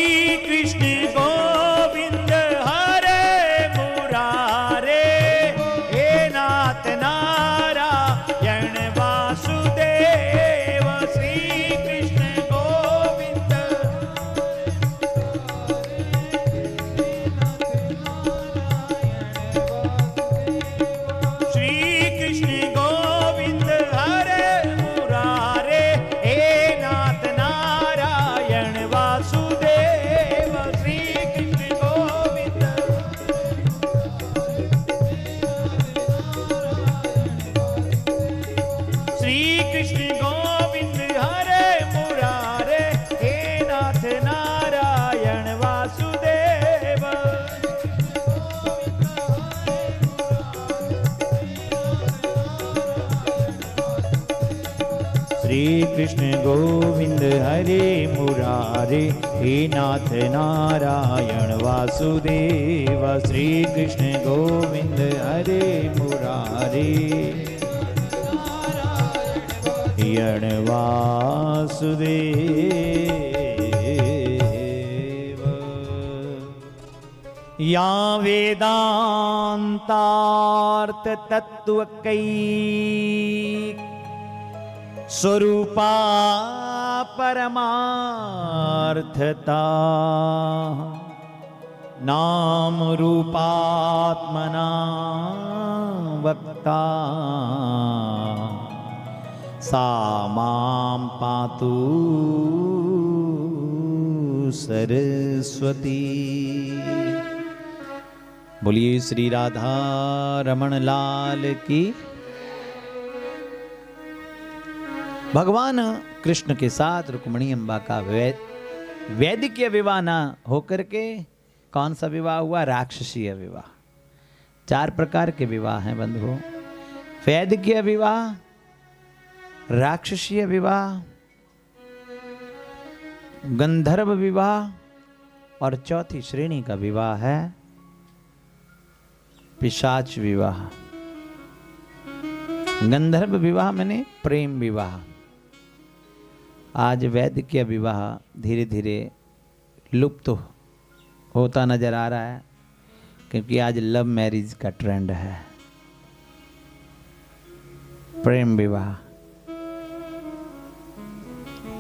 A: कृष्ण गोविंद हरे मुरारे, हे नाथ नारायण वासुदेव। श्री कृष्ण गोविंद श्री कृष्ण गोविंद हरे मुरारे, हे नाथ नारायण वासुदेव। श्री कृष्ण गोविंद श्री कृष्ण गोविंद हरे मुरारे, हे नाथ नारायण वासुदेव। श्री कृष्ण गोविंद हरे मुरारे, हे नाथ नारायण वासुदेव। श्री कृष्ण गोविंद हरे मुरारे, यण वासुदेव। या वेदांतार्थ तत्व कई स्वरूपा परमार्थता, नाम रूपात्मना वक्ता, सा मां पातु सरस्वती। बोलिए श्री राधा रमण लाल की। भगवान कृष्ण के साथ रुक्मिणी अम्बा का वैदिकीय विवाह ना होकर के कौन सा विवाह हुआ? राक्षसीय विवाह। 4 प्रकार के विवाह हैं बंधुओं। वैदिकीय विवाह, राक्षसीय विवाह, गंधर्व विवाह और चौथी श्रेणी का विवाह है पिशाच विवाह। गंधर्व विवाह माने प्रेम विवाह। आज वैदिकीय विवाह धीरे धीरे लुप्त होता नजर आ रहा है, क्योंकि आज लव मैरिज का ट्रेंड है। प्रेम विवाह,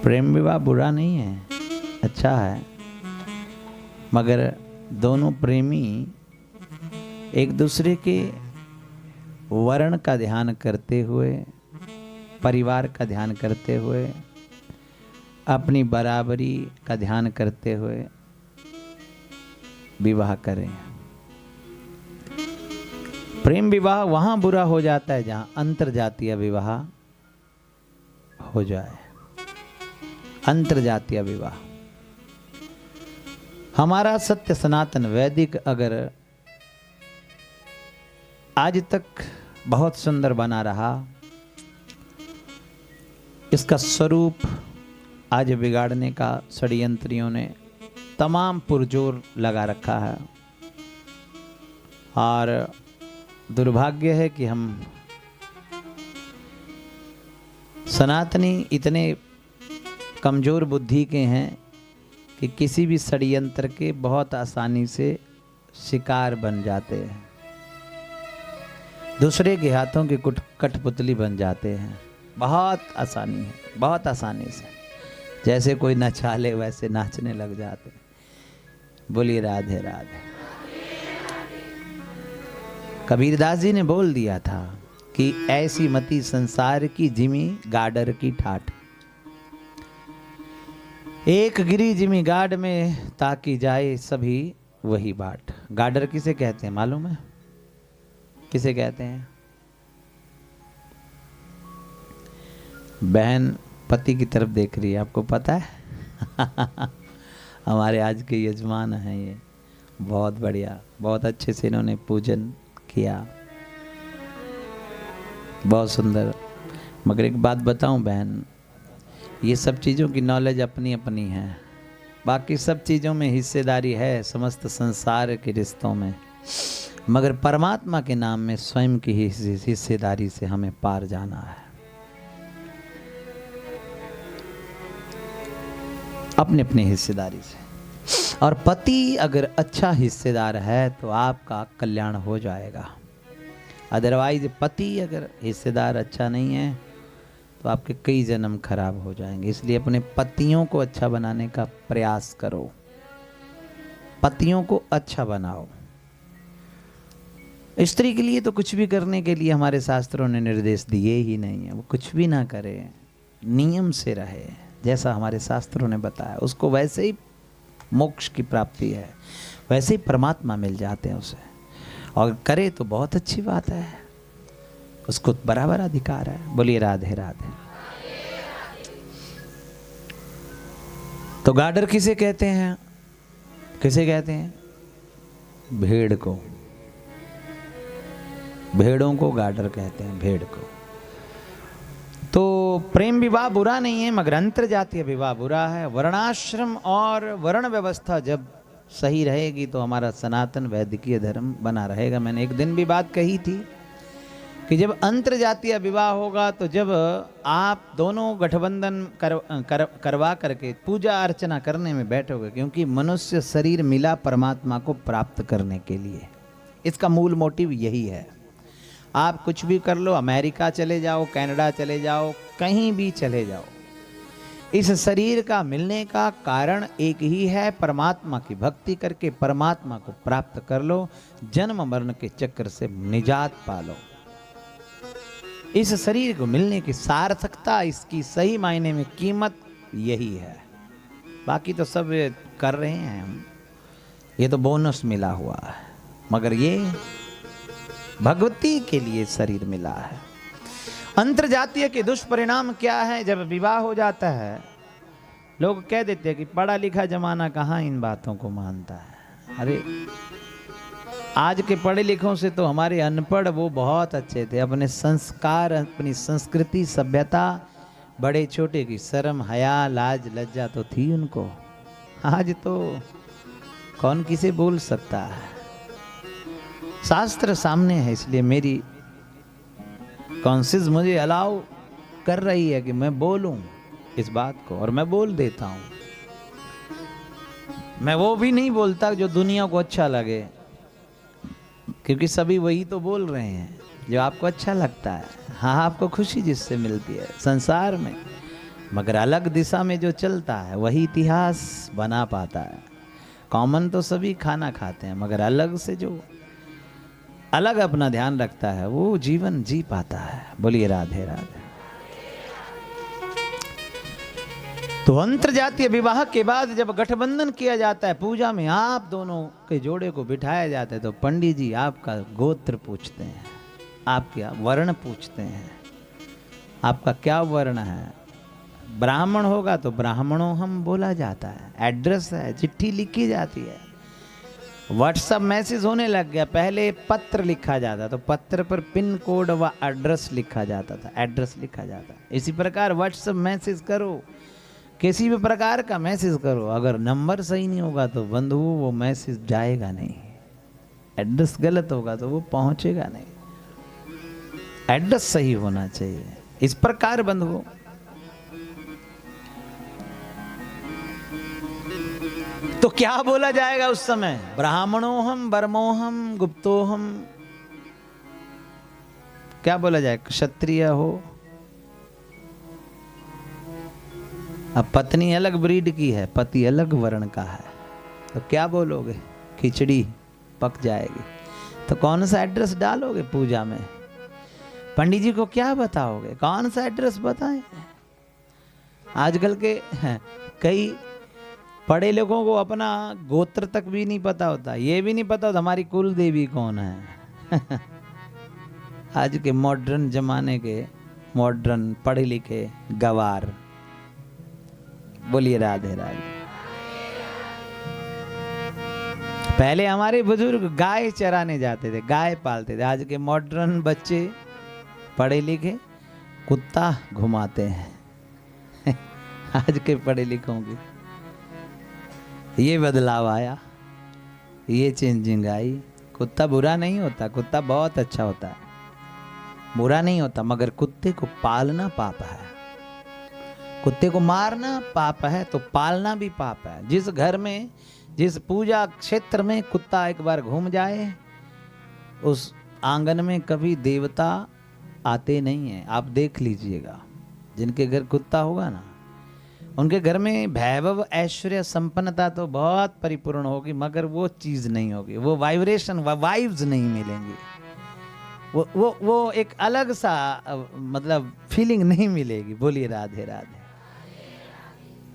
A: प्रेम विवाह बुरा नहीं है, अच्छा है, मगर दोनों प्रेमी एक दूसरे के वर्ण का ध्यान करते हुए, परिवार का ध्यान करते हुए, अपनी बराबरी का ध्यान करते हुए विवाह करें। प्रेम विवाह वहां बुरा हो जाता है जहां अंतरजातीय विवाह हो जाए। अंतरजातीय विवाह हमारा सत्य सनातन वैदिक अगर आज तक बहुत सुंदर बना रहा, इसका स्वरूप आज बिगाड़ने का षड्यंत्रियों ने तमाम पुरजोर लगा रखा है। और दुर्भाग्य है कि हम सनातनी इतने कमजोर बुद्धि के हैं कि किसी भी षड्यंत्र के बहुत आसानी से शिकार बन जाते हैं, दूसरे के हाथों की कठपुतली बन जाते हैं। बहुत आसानी है, बहुत आसानी से, जैसे कोई नचाले वैसे नाचने लग जाते। बोलिए राधे राधे। कबीरदास जी ने बोल दिया था कि ऐसी मति संसार की जिमी गाडर की ठाठ। एक गिरी जिमी गाड में ताकि जाए सभी वही बाट। गाडर किसे कहते हैं मालूम है? किसे कहते हैं? बहन पति की तरफ देख रही है, आपको पता है? हमारे आज के यजमान हैं ये, बहुत बढ़िया, बहुत अच्छे से इन्होंने पूजन किया, बहुत सुंदर। मगर एक बात बताऊं बहन, ये सब चीज़ों की नॉलेज अपनी अपनी है, बाकी सब चीज़ों में हिस्सेदारी है समस्त संसार के रिश्तों में, मगर परमात्मा के नाम में स्वयं की हिस्सेदारी से हमें पार जाना है, अपने अपने हिस्सेदारी से। और पति अगर अच्छा हिस्सेदार है तो आपका कल्याण हो जाएगा। अदरवाइज पति अगर हिस्सेदार अच्छा नहीं है तो आपके कई जन्म खराब हो जाएंगे। इसलिए अपने पतियों को अच्छा बनाने का प्रयास करो, पतियों को अच्छा बनाओ। स्त्री के लिए तो कुछ भी करने के लिए हमारे शास्त्रों ने निर्देश दिए ही नहीं है। वो कुछ भी ना करे, नियम से रहे, जैसा हमारे शास्त्रों ने बताया, उसको वैसे ही मोक्ष की प्राप्ति है, वैसे ही परमात्मा मिल जाते हैं उसे। और करे तो बहुत अच्छी बात है, उसको बराबर अधिकार है। बोलिए राधे राधे। तो गाडर किसे कहते हैं? किसे कहते हैं? भेड़ को, भेड़ों को गाडर कहते हैं, भेड़ को। तो प्रेम विवाह बुरा नहीं है, मगर अंतर जातीय विवाह बुरा है। वर्णाश्रम और वर्ण व्यवस्था जब सही रहेगी तो हमारा सनातन वैदिकीय धर्म बना रहेगा। मैंने एक दिन भी बात कही थी कि जब अंतर जातीय विवाह होगा तो जब आप दोनों गठबंधन करवा करके पूजा अर्चना करने में बैठोगे, क्योंकि मनुष्य शरीर मिला परमात्मा को प्राप्त करने के लिए, इसका मूल मोटिव यही है। आप कुछ भी कर लो, अमेरिका चले जाओ, कनाडा चले जाओ, कहीं भी चले जाओ, इस शरीर का मिलने का कारण एक ही है, परमात्मा की भक्ति करके परमात्मा को प्राप्त कर लो, जन्म मरण के चक्र से निजात पालो। इस शरीर को मिलने की सार्थकता, इसकी सही मायने में कीमत यही है। बाकी तो सब कर रहे हैं हम, ये तो बोनस मिला हुआ है, मगर ये भगवती के लिए शरीर मिला है। अंतरजातीय के दुष्परिणाम क्या है? जब विवाह हो जाता है लोग कह देते हैं कि पढ़ा लिखा जमाना कहाँ इन बातों को मानता है। अरे आज के पढ़े लिखों से तो हमारे अनपढ़ वो बहुत अच्छे थे। अपने संस्कार, अपनी संस्कृति, सभ्यता, बड़े छोटे की शर्म, हया, लाज, लज्जा तो थी उनको। आज तो कौन किसे बोल सकता है? शास्त्र सामने है, इसलिए मेरी कॉन्शियस मुझे अलाउ कर रही है कि मैं बोलूं इस बात को, और मैं बोल देता हूं। मैं वो भी नहीं बोलता जो दुनिया को अच्छा लगे, क्योंकि सभी वही तो बोल रहे हैं जो आपको अच्छा लगता है। हाँ, आपको खुशी जिससे मिलती है संसार में, मगर अलग दिशा में जो चलता है वही इतिहास बना पाता है। कॉमन तो सभी खाना खाते हैं, मगर अलग से जो अलग अपना ध्यान रखता है वो जीवन जी पाता है। बोलिए राधे राधे। तो अंतरजातीय विवाह के बाद जब गठबंधन किया जाता है, पूजा में आप दोनों के जोड़े को बिठाया जाता है, तो पंडित जी आपका गोत्र पूछते हैं, आपका वर्ण पूछते हैं, आपका क्या वर्ण है। ब्राह्मण होगा तो ब्राह्मणों हम बोला जाता है, एड्रेस है, चिट्ठी लिखी जाती है। व्हाट्सएप मैसेज होने लग गया। पहले पत्र लिखा जाता, तो पत्र पर पिन कोड व एड्रेस लिखा जाता था, एड्रेस लिखा जाता। इसी प्रकार व्हाट्सएप मैसेज करो, किसी भी प्रकार का मैसेज करो, अगर नंबर सही नहीं होगा तो बंधु वो मैसेज जाएगा नहीं, एड्रेस गलत होगा तो वो पहुंचेगा नहीं, एड्रेस सही होना चाहिए। इस प्रकार बंधु तो क्या बोला जाएगा उस समय? ब्राह्मणोहम वर्मोहम गुप्तोहम, क्या बोला जाए? क्षत्रिय हो, अब पत्नी अलग ब्रीड की है, पति अलग वर्ण का है, तो क्या बोलोगे? खिचड़ी पक जाएगी। तो कौन सा एड्रेस डालोगे पूजा में? पंडित जी को क्या बताओगे? कौन सा एड्रेस बताएं? आजकल के कई बड़े लोगों को अपना गोत्र तक भी नहीं पता होता, ये भी नहीं पता होता हमारी कुल देवी कौन है। आज के मॉडर्न जमाने के मॉडर्न पढ़े लिखे गवार। बोलिए राधे राधे। पहले हमारे बुजुर्ग गाय चराने जाते थे, गाय पालते थे। आज के मॉडर्न बच्चे पढ़े लिखे कुत्ता घुमाते हैं। आज के पढ़े लिखों की ये बदलाव आया, ये चेंजिंग आई। कुत्ता बुरा नहीं होता, कुत्ता बहुत अच्छा होता है, बुरा नहीं होता, मगर कुत्ते को पालना पाप है। कुत्ते को मारना पाप है तो पालना भी पाप है। जिस घर में, जिस पूजा क्षेत्र में कुत्ता एक बार घूम जाए, उस आंगन में कभी देवता आते नहीं हैं। आप देख लीजिएगा, जिनके घर कुत्ता होगा ना, उनके घर में वैभव ऐश्वर्य संपन्नता तो बहुत परिपूर्ण होगी, मगर वो चीज नहीं होगी, वो वाइब्रेशन वाइब्स नहीं मिलेंगी, वो एक अलग सा मतलब फीलिंग नहीं मिलेगी। बोलिए राधे राधे।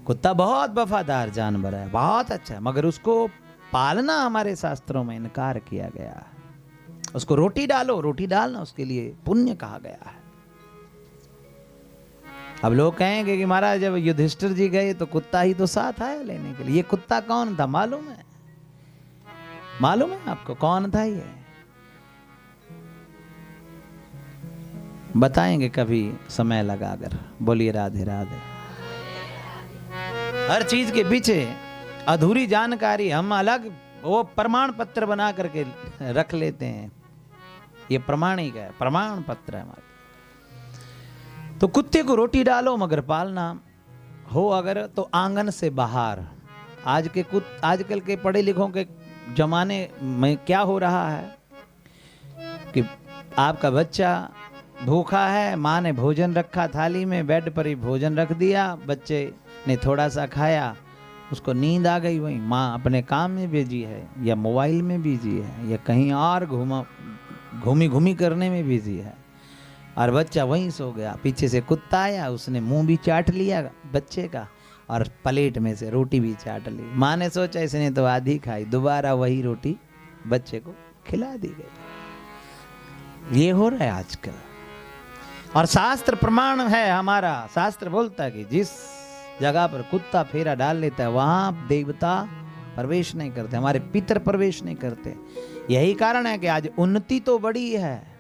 A: कुत्ता बहुत वफादार जानवर है, बहुत अच्छा है, मगर उसको पालना हमारे शास्त्रों में इनकार किया गया है। उसको रोटी डालो, रोटी डालना उसके लिए पुण्य कहा गया है। अब लोग कहेंगे कि महाराज जब युधिष्ठिर जी गए तो कुत्ता ही तो साथ आया लेने के लिए। ये कुत्ता कौन था मालूम है? मालूम है आपको कौन था ये? बताएंगे कभी समय लगाकर। बोलिए राधे राधे। हर चीज के पीछे अधूरी जानकारी हम अलग वो प्रमाण पत्र बना करके रख लेते हैं। ये प्रमाणिक है, प्रमाण पत्र है हमारे। तो कुत्ते को रोटी डालो मगर पालना हो अगर तो आंगन से बाहर। आजकल के पढ़े लिखों के जमाने में क्या हो रहा है कि आपका बच्चा भूखा है, माँ ने भोजन रखा थाली में, बेड पर ही भोजन रख दिया, बच्चे ने थोड़ा सा खाया, उसको नींद आ गई, वहीं माँ अपने काम में बिजी है या मोबाइल में बिजी है या कहीं और घूमी घूमी करने में बिजी है, और बच्चा वहीं सो गया। पीछे से कुत्ता आया, उसने मुंह भी चाट लिया बच्चे का और प्लेट में से रोटी भी चाट ली। माँ ने सोचा इसने तो आधी खाई, दोबारा वही रोटी बच्चे को खिला दी गई। ये हो रहा है आजकल। और शास्त्र प्रमाण है हमारा, शास्त्र बोलता है कि जिस जगह पर कुत्ता फेरा डाल लेता है वहां देवता प्रवेश नहीं करते, हमारे पितर प्रवेश नहीं करते। यही कारण है कि आज उन्नति तो बड़ी है।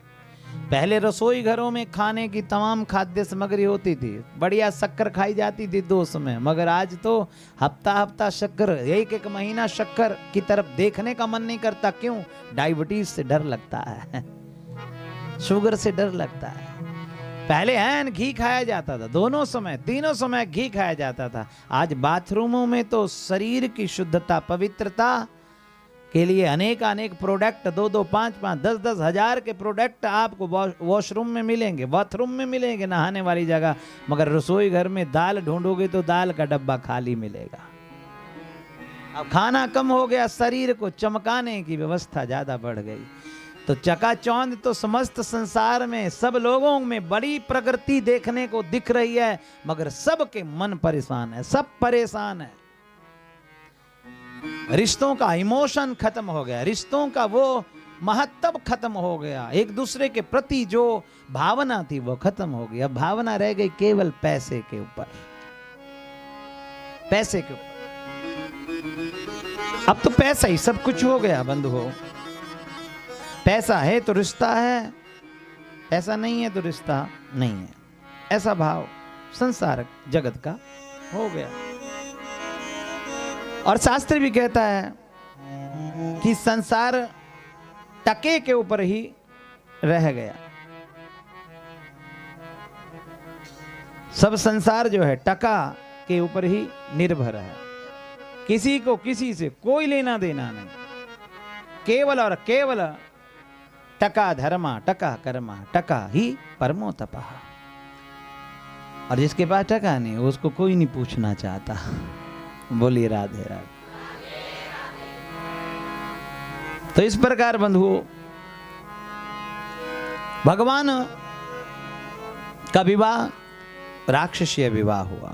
A: पहले रसोई घरों में खाने की तमाम खाद्य सामग्री होती थी, बढ़िया शक्कर खाई जाती थी 2 समय, मगर आज तो हफ्ता हफ्ता शक्कर, एक महीना शक्कर की तरफ देखने का मन नहीं करता। क्यों? डायबिटीज से डर लगता है, शुगर से डर लगता है। पहले हैन घी खाया जाता था, दोनों समय 3 समय घी खाया जाता था। आज बाथरूमों में तो शरीर की शुद्धता पवित्रता के लिए अनेक प्रोडक्ट, 2-2, 5-5, 10-10 हजार के प्रोडक्ट आपको वॉशरूम में मिलेंगे, बाथरूम में मिलेंगे, नहाने वाली जगह, मगर रसोई घर में दाल ढूंढोगे तो दाल का डब्बा खाली मिलेगा। अब खाना कम हो गया, शरीर को चमकाने की व्यवस्था ज्यादा बढ़ गई, तो चकाचौंध तो समस्त संसार में सब लोगों में बड़ी प्रगति देखने को दिख रही है, मगर सबके मन परेशान है, सब परेशान है। रिश्तों का इमोशन खत्म हो गया, रिश्तों का वो महत्व खत्म हो गया, एक दूसरे के प्रति जो भावना थी वो खत्म हो गई। अब भावना रह गई केवल पैसे के ऊपर, पैसे के ऊपर। अब तो पैसा ही सब कुछ हो गया बंधुओं। पैसा है तो रिश्ता है, पैसा नहीं है तो रिश्ता नहीं है, ऐसा भाव संसार जगत का हो गया। और शास्त्र भी कहता है कि संसार टके के ऊपर ही रह गया। सब संसार जो है टका के ऊपर ही निर्भर है, किसी को किसी से कोई लेना देना नहीं, केवल और केवल टका धर्मा टका कर्मा टका ही परमो तपः। और जिसके पास टका नहीं उसको कोई नहीं पूछना चाहता। बोलिए राधे राधे। तो इस प्रकार बंधुओं भगवान का विवाह राक्षसीय विवाह हुआ।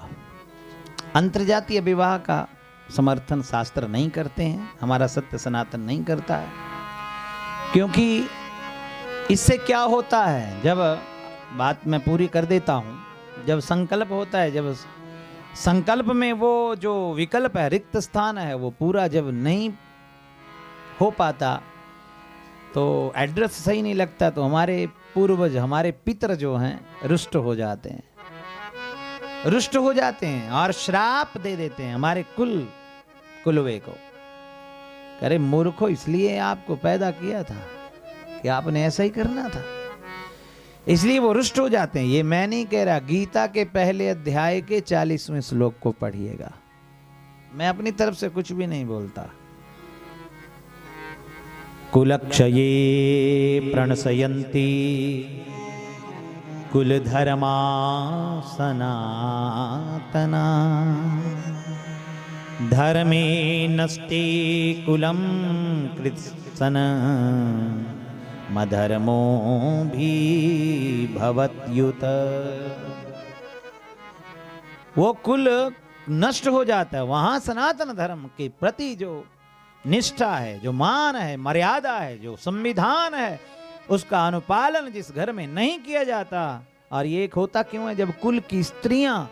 A: अंतर्जातीय विवाह का समर्थन शास्त्र नहीं करते हैं, हमारा सत्य सनातन नहीं करता है। क्योंकि इससे क्या होता है, जब बात मैं पूरी कर देता हूं, जब संकल्प होता है, जब संकल्प में वो जो विकल्प है, रिक्त स्थान है, वो पूरा जब नहीं हो पाता तो एड्रेस सही नहीं लगता, तो हमारे पूर्वज हमारे पितर जो हैं रुष्ट हो जाते हैं, रुष्ट हो जाते हैं और श्राप दे देते हैं हमारे कुलवे को। अरे मूर्खो, इसलिए आपको पैदा किया था कि आपने ऐसा ही करना था, इसलिए वो रुष्ट हो जाते हैं। ये मैं नहीं कह रहा, गीता के पहले अध्याय के 40वें श्लोक को पढ़िएगा, मैं अपनी तरफ से कुछ भी नहीं बोलता। कुलक्षये प्रणशयन्ति कुलधर्मा सनातना धर्मे नष्टे कुलं कृत्सन मधर्मो भी भवत्युत। वो कुल नष्ट हो जाता है, वहां सनातन धर्म के प्रति जो निष्ठा है, जो मान है, मर्यादा है, जो संविधान है, उसका अनुपालन जिस घर में नहीं किया जाता। और ये एक होता क्यों है, जब कुल की स्त्रियां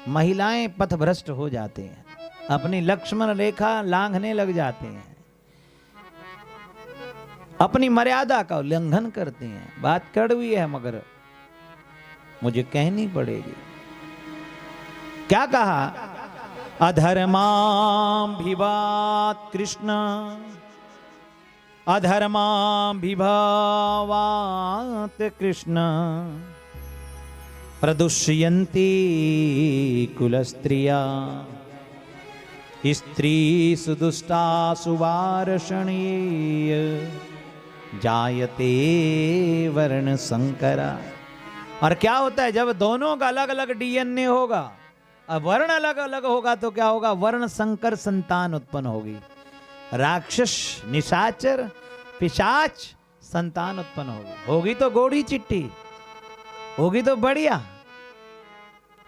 A: महिलाएं पथभ्रष्ट हो जाते हैं, अपनी लक्ष्मण रेखा लांघने लग जाते हैं, अपनी मर्यादा का उल्लंघन करते हैं। बात कड़वी है मगर मुझे कहनी पड़ेगी। क्या कहा, अधर्मां विवाद कृष्ण अधर्मां विभावात कृष्ण प्रदुष्यन्ति कुलस्त्रिया स्त्री सुदुष्टा सुवार्षणीय जायते वर्ण संकरा। और क्या होता है, जब दोनों का अलग अलग डीएनए होगा, अब वर्ण अलग अलग होगा तो क्या होगा, वर्ण संकर संतान उत्पन्न होगी। राक्षस निशाचर पिशाच संतान उत्पन्न होगी तो गोड़ी चिट्टी होगी, तो बढ़िया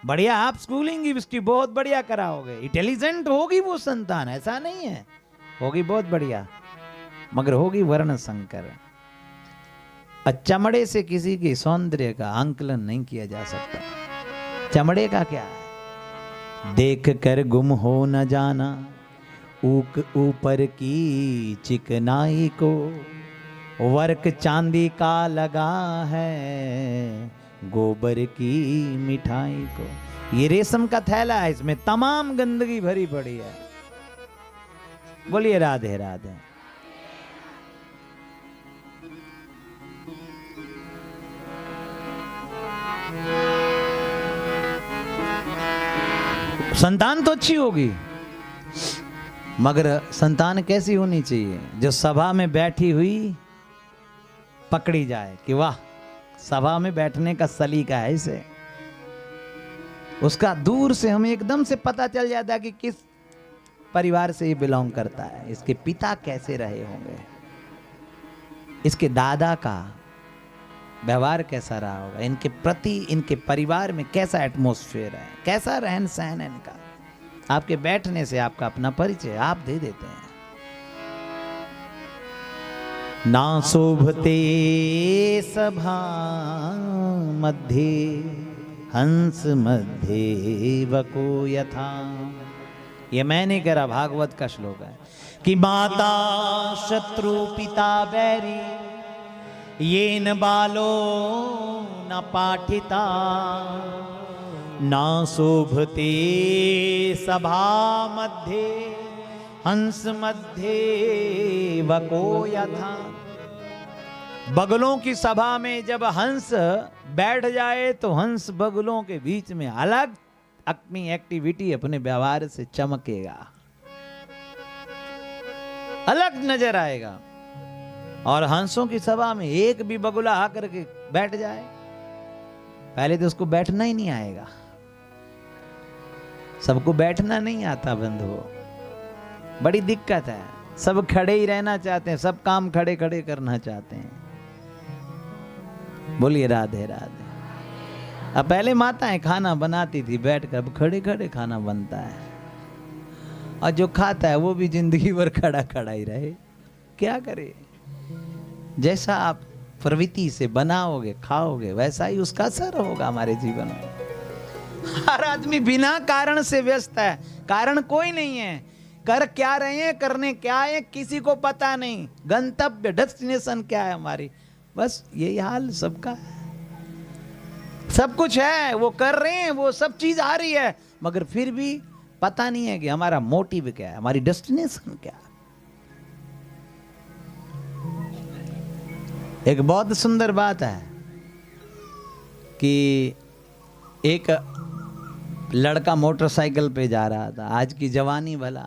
A: बढ़िया आप स्कूलिंग भी उसकी बहुत बढ़िया कराओगे, इंटेलिजेंट होगी वो संतान, ऐसा नहीं है, होगी बहुत बढ़िया, मगर होगी वर्ण संकर। चमड़े से किसी के सौंदर्य का आंकलन नहीं किया जा सकता। चमड़े का क्या है, देख कर गुम हो न जाना ऊपर की चिकनाई को, वर्क चांदी का लगा है गोबर की मिठाई को। ये रेशम का थैला है, इसमें तमाम गंदगी भरी पड़ी है। बोलिए राधे राधे। संतान तो अच्छी होगी, मगर संतान कैसी होनी चाहिए, जो सभा में बैठी हुई पकड़ी जाए कि वाह सभा में बैठने का सलीका है इसे, उसका दूर से हमें एकदम से पता चल जाता है कि किस परिवार से ये बिलोंग करता है, इसके पिता कैसे रहे होंगे, इसके दादा का व्यवहार कैसा रहा होगा, इनके प्रति इनके परिवार में कैसा एटमॉस्फेयर है, कैसा रहन सहन है इनका। आपके बैठने से आपका अपना परिचय आप दे देते हैं। ना शोभते सभा मध्ये हंस मध्ये वको यथा ये मैं नहीं कह रहा, भागवत का श्लोक है कि माता शत्रु पिता बैरी ये न बालो न पाठिता ना शोभते सभा मध्ये हंस मध्ये वको यथा। बगलों की सभा में जब हंस बैठ जाए तो हंस बगलों के बीच में अलग अपनी एक्टिविटी अपने व्यवहार से चमकेगा, अलग नजर आएगा। और हंसों की सभा में एक भी बगुला आकर के बैठ जाए, पहले तो उसको बैठना ही नहीं आएगा। सबको बैठना नहीं आता बंधुओं, बड़ी दिक्कत है। सब खड़े ही रहना चाहते हैं, सब काम खड़े खड़े करना चाहते हैं। बोलिए राधे राधे। अब पहले माताएं खाना बनाती थी बैठकर, अब खड़े खड़े खाना बनता है। और जो खाता है वो भी जिंदगी भर खड़ा खड़ा ही रहे, क्या करे। जैसा आप प्रवृत्ति से बनाओगे खाओगे वैसा ही उसका असर होगा हमारे जीवन में। हर आदमी बिना कारण से व्यस्त है, कारण कोई नहीं है। कर क्या रहे हैं, करने क्या है, किसी को पता नहीं। गंतव्य डेस्टिनेशन क्या है हमारी, बस यही हाल सबका है। सब कुछ है, वो कर रहे हैं, वो सब चीज आ रही है, मगर फिर भी पता नहीं है कि हमारा मोटिव क्या है, हमारी डेस्टिनेशन क्या है। एक बहुत सुंदर बात है कि एक लड़का मोटरसाइकिल पे जा रहा था। आज की जवानी भला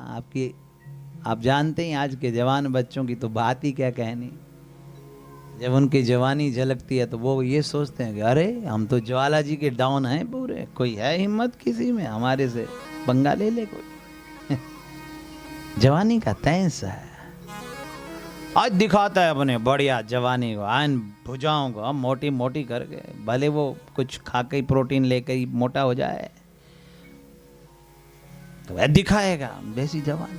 A: आप जानते हैं आज के जवान बच्चों की तो बात ही क्या कहनी। जब उनकी जवानी झलकती है तो वो ये सोचते हैं कि अरे हम तो ज्वाला जी के डाउन हैं पूरे, कोई है हिम्मत किसी में, हमारे से पंगा ले ले कोई। जवानी का तैंस है। आज दिखाता है अपने बढ़िया जवानी को, आन भुजाओं को मोटी मोटी करके, भले वो कुछ खा के प्रोटीन लेकर ही मोटा हो जाए तो वह दिखाएगा वैसी जवानी।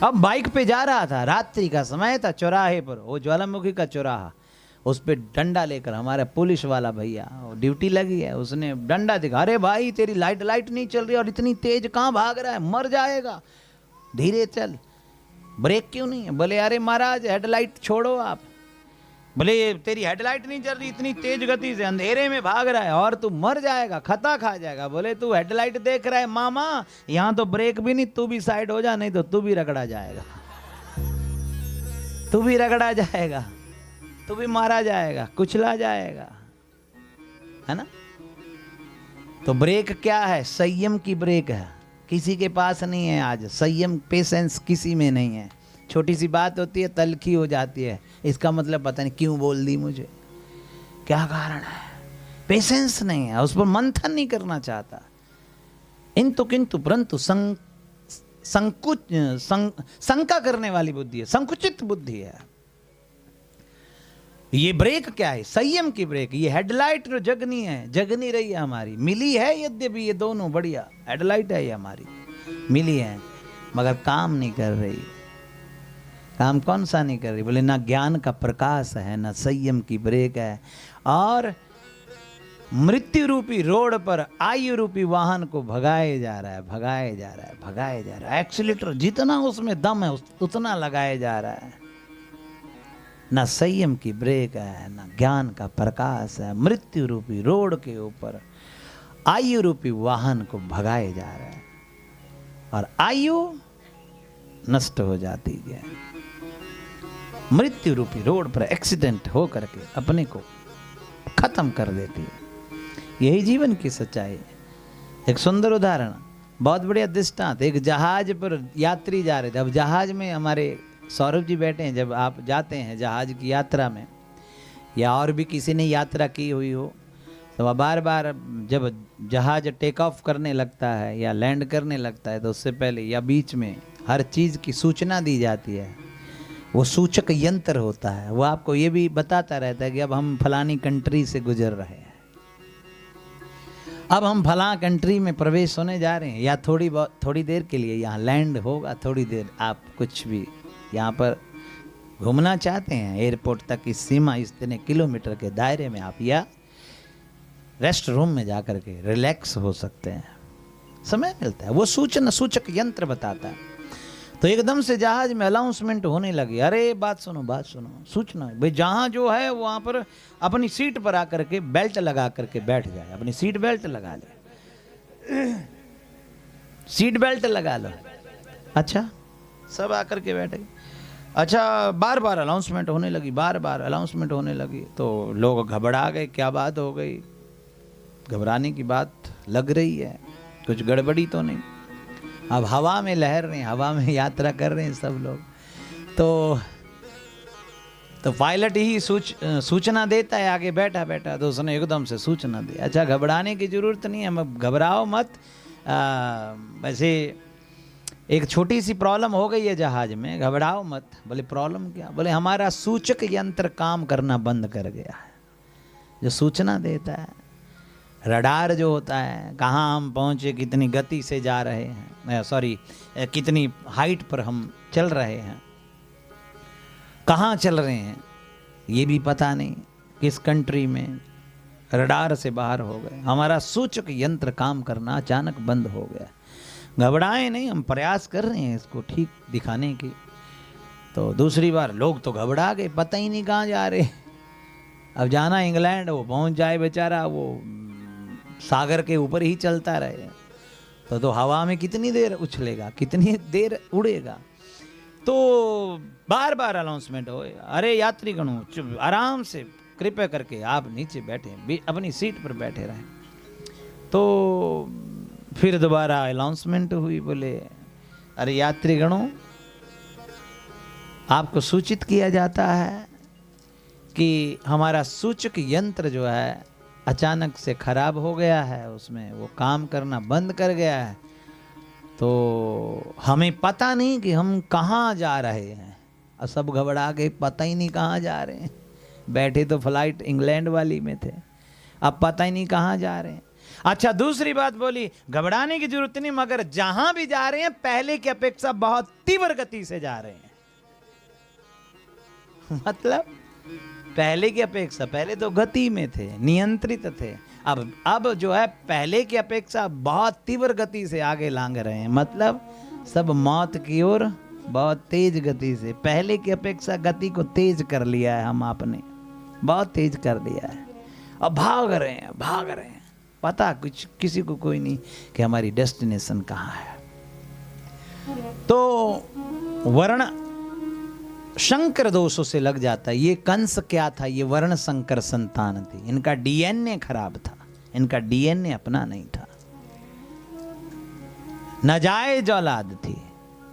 A: अब बाइक पे जा रहा था, रात्रि का समय था, चौराहे पर, वो ज्वालामुखी का चौराहा, उस पे डंडा लेकर हमारा पुलिस वाला भैया, ड्यूटी लगी है, उसने डंडा दिखा, अरे भाई तेरी लाइट नहीं चल रही और इतनी तेज कहाँ भाग रहा है, मर जाएगा, धीरे चल, ब्रेक क्यों नहीं है। बोले अरे महाराज हेडलाइट छोड़ो आप। बोले तेरी हेडलाइट नहीं चल रही, इतनी तेज गति से अंधेरे में भाग रहा है और तू मर जाएगा, खता खा जाएगा। बोले तू हेडलाइट देख रहा है मामा, यहाँ तो ब्रेक भी नहीं, तू भी साइड हो जा, नहीं तो तू भी रगड़ा जाएगा, तू भी रगड़ा जाएगा, तू भी मारा जाएगा, कुचला जाएगा, है ना। तो ब्रेक क्या है, संयम की ब्रेक है, किसी के पास नहीं है आज संयम, पेशेंस किसी में नहीं है। छोटी सी बात होती है तलखी हो जाती है, इसका मतलब पता नहीं क्यों बोल दी मुझे, क्या कारण है, पेशेंस नहीं है, उस पर मंथन नहीं करना चाहता। इंतु किंतु परंतु शंका करने वाली बुद्धि है, संकुचित बुद्धि है। ये ब्रेक क्या है, संयम की ब्रेक। ये हेडलाइट जो जगनी है, जगनी रही है हमारी, मिली है यद्यपि ये दोनों बढ़िया हेडलाइट है, ये हमारी मिली है, मगर काम नहीं कर रही। काम कौन सा नहीं कर रही, बोले ना ज्ञान का प्रकाश है, ना संयम की ब्रेक है, और मृत्यु रूपी रोड पर आयु रूपी वाहन को भगाए जा रहा है, भगाए जा रहा है, भगाए जा रहा है। एक्सीलेटर जितना उसमें दम है उतना लगाया जा रहा है। ना संयम की ब्रेक है, ना ज्ञान का प्रकाश है। मृत्यु रूपी रोड के ऊपर आयु रूपी वाहन को भगाए जा रहा है और आयु नष्ट हो जाती है। मृत्यु रूपी रोड पर एक्सीडेंट हो करके अपने को खत्म कर देती है। यही जीवन की सच्चाई है। एक सुंदर उदाहरण, बहुत बढ़िया दृष्टांत। एक जहाज पर यात्री जा रहे थे। अब जहाज में हमारे सौरभ जी बैठे हैं, जब आप जाते हैं जहाज की यात्रा में, या और भी किसी ने यात्रा की हुई हो, तो बार बार जब जहाज टेक ऑफ करने लगता है या लैंड करने लगता है तो उससे पहले या बीच में हर चीज़ की सूचना दी जाती है। वो सूचक यंत्र होता है, वो आपको ये भी बताता रहता है कि अब हम फलानी कंट्री से गुजर रहे हैं, अब हम फलां कंट्री में प्रवेश होने जा रहे हैं, या थोड़ी देर के लिए यहाँ लैंड होगा, थोड़ी देर आप कुछ भी यहाँ पर घूमना चाहते हैं एयरपोर्ट तक की सीमा इतने किलोमीटर के दायरे में आप या रेस्ट रूम में जा कर के रिलैक्स हो सकते हैं, समय मिलता है। वो सूचना सूचक यंत्र बताता है। तो एकदम से जहाज में अनाउंसमेंट होने लगी, अरे बात सुनो सूचना, भाई जहां जो है वहां पर अपनी सीट पर आकर के बेल्ट लगा करके बैठ जाए, अपनी सीट बेल्ट लगा ले, सीट बेल्ट लगा लो। अच्छा, सब आकर के बैठ गए। अच्छा, बार बार अनाउंसमेंट होने लगी, बार बार अनाउंसमेंट होने लगी, तो लोग घबरा गए, क्या बात हो गई। घबराने की बात लग रही है, कुछ गड़बड़ी तो नहीं। अब हवा में लहर रहे हैं, हवा में यात्रा कर रहे हैं सब लोग। तो पायलट ही सूचना देता है, आगे बैठा बैठा तो उसने एकदम से सूचना दी। अच्छा, घबराने की जरूरत नहीं है, घबराओ मत। वैसे एक छोटी सी प्रॉब्लम हो गई है जहाज में, घबराओ मत। बोले प्रॉब्लम क्या? बोले हमारा सूचक यंत्र काम करना बंद कर गया है, जो सूचना देता है, रडार जो होता है, कहाँ हम पहुँचे, कितनी गति से जा रहे हैं, सॉरी कितनी हाइट पर हम चल रहे हैं, कहाँ चल रहे हैं, ये भी पता नहीं, किस कंट्री में, रडार से बाहर हो गए। हमारा सूचक यंत्र काम करना अचानक बंद हो गया। घबराए नहीं, हम प्रयास कर रहे हैं इसको ठीक दिखाने की। तो दूसरी बार लोग तो घबरा गए, पता ही नहीं कहाँ जा रहे। अब जाना इंग्लैंड, वो पहुंच जाए बेचारा, वो सागर के ऊपर ही चलता रहे तो हवा में कितनी देर उछलेगा, कितनी देर उड़ेगा। तो बार बार अनाउंसमेंट हो, अरे यात्रीगणों आराम से कृपया करके आप नीचे बैठे, अपनी सीट पर बैठे रहें। तो फिर दोबारा अनाउंसमेंट हुई, बोले अरे यात्रीगणों, आपको सूचित किया जाता है कि हमारा सूचक यंत्र जो है अचानक से खराब हो गया है, उसमें वो काम करना बंद कर गया है। तो हमें पता नहीं कि हम कहाँ जा रहे हैं। और सब घबरा के, पता ही नहीं कहाँ जा रहे हैं। बैठे तो फ्लाइट इंग्लैंड वाली में थे, अब पता ही नहीं कहाँ जा रहे हैं। अच्छा, दूसरी बात बोली, घबराने की जरूरत नहीं, मगर जहां भी जा रहे हैं पहले की अपेक्षा बहुत तीव्र गति से जा रहे हैं। मतलब पहले की अपेक्षा, पहले तो गति में थे, नियंत्रित थे, अब जो है पहले की अपेक्षा बहुत तीव्र गति से आगे लांग रहे हैं। मतलब सब मौत की ओर बहुत तेज गति से, पहले की अपेक्षा गति को तेज कर लिया है हम आपने, बहुत तेज कर लिया है। अब भाग रहे हैं, पता कुछ किसी को कोई नहीं कि हमारी डेस्टिनेशन कहाँ है। तो वर्ण शंकर दोषों से लग जाता है। ये कंस क्या था? ये वर्ण शंकर संतान थी, इनका डीएनए खराब था, इनका डीएनए अपना नहीं था, नाजायज औलाद थी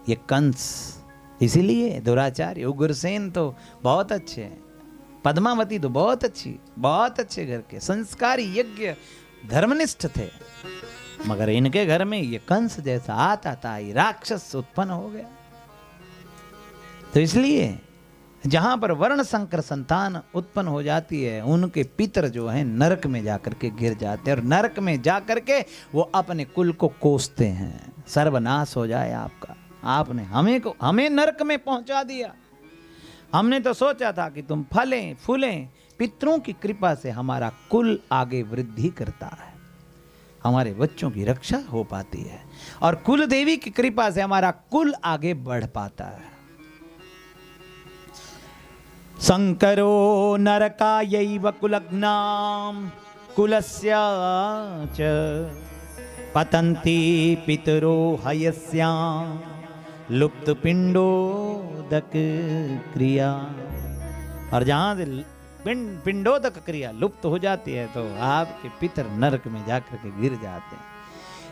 A: ये कंस। इसीलिए दुराचार्य उग्रसेन तो बहुत अच्छे हैं, पद्मावती तो बहुत अच्छे घर के संस्कारी यज्ञ धर्मनिष्ठ थे, मगर इनके घर में ये कंस जैसा आता था, ये राक्षस उत्पन्न हो गया। तो इसलिए जहां पर वर्ण संकर संतान उत्पन्न हो जाती है, उनके पितर जो हैं नरक में जाकर के गिर जाते हैं, और नरक में जाकर के वो अपने कुल को कोसते हैं। सर्वनाश हो जाए आपका, आपने हमें नरक में पहुंचा दिया। हमने तो सोचा था कि तुम फलें फूलें, पितरों की कृपा से हमारा कुल आगे वृद्धि करता है, हमारे बच्चों की रक्षा हो पाती है, और कुल देवी की कृपा से हमारा कुल आगे बढ़ पाता है। शंकरो नरकायैव कुलग्नाम कुलस्य च पतन्ति पितरो हयस्याम लुप्त पिंडोदक क्रिया। और जहां से पिंडोदक क्रिया लुप्त हो जाती है तो आपके पितर नरक में जाकर के गिर जाते हैं।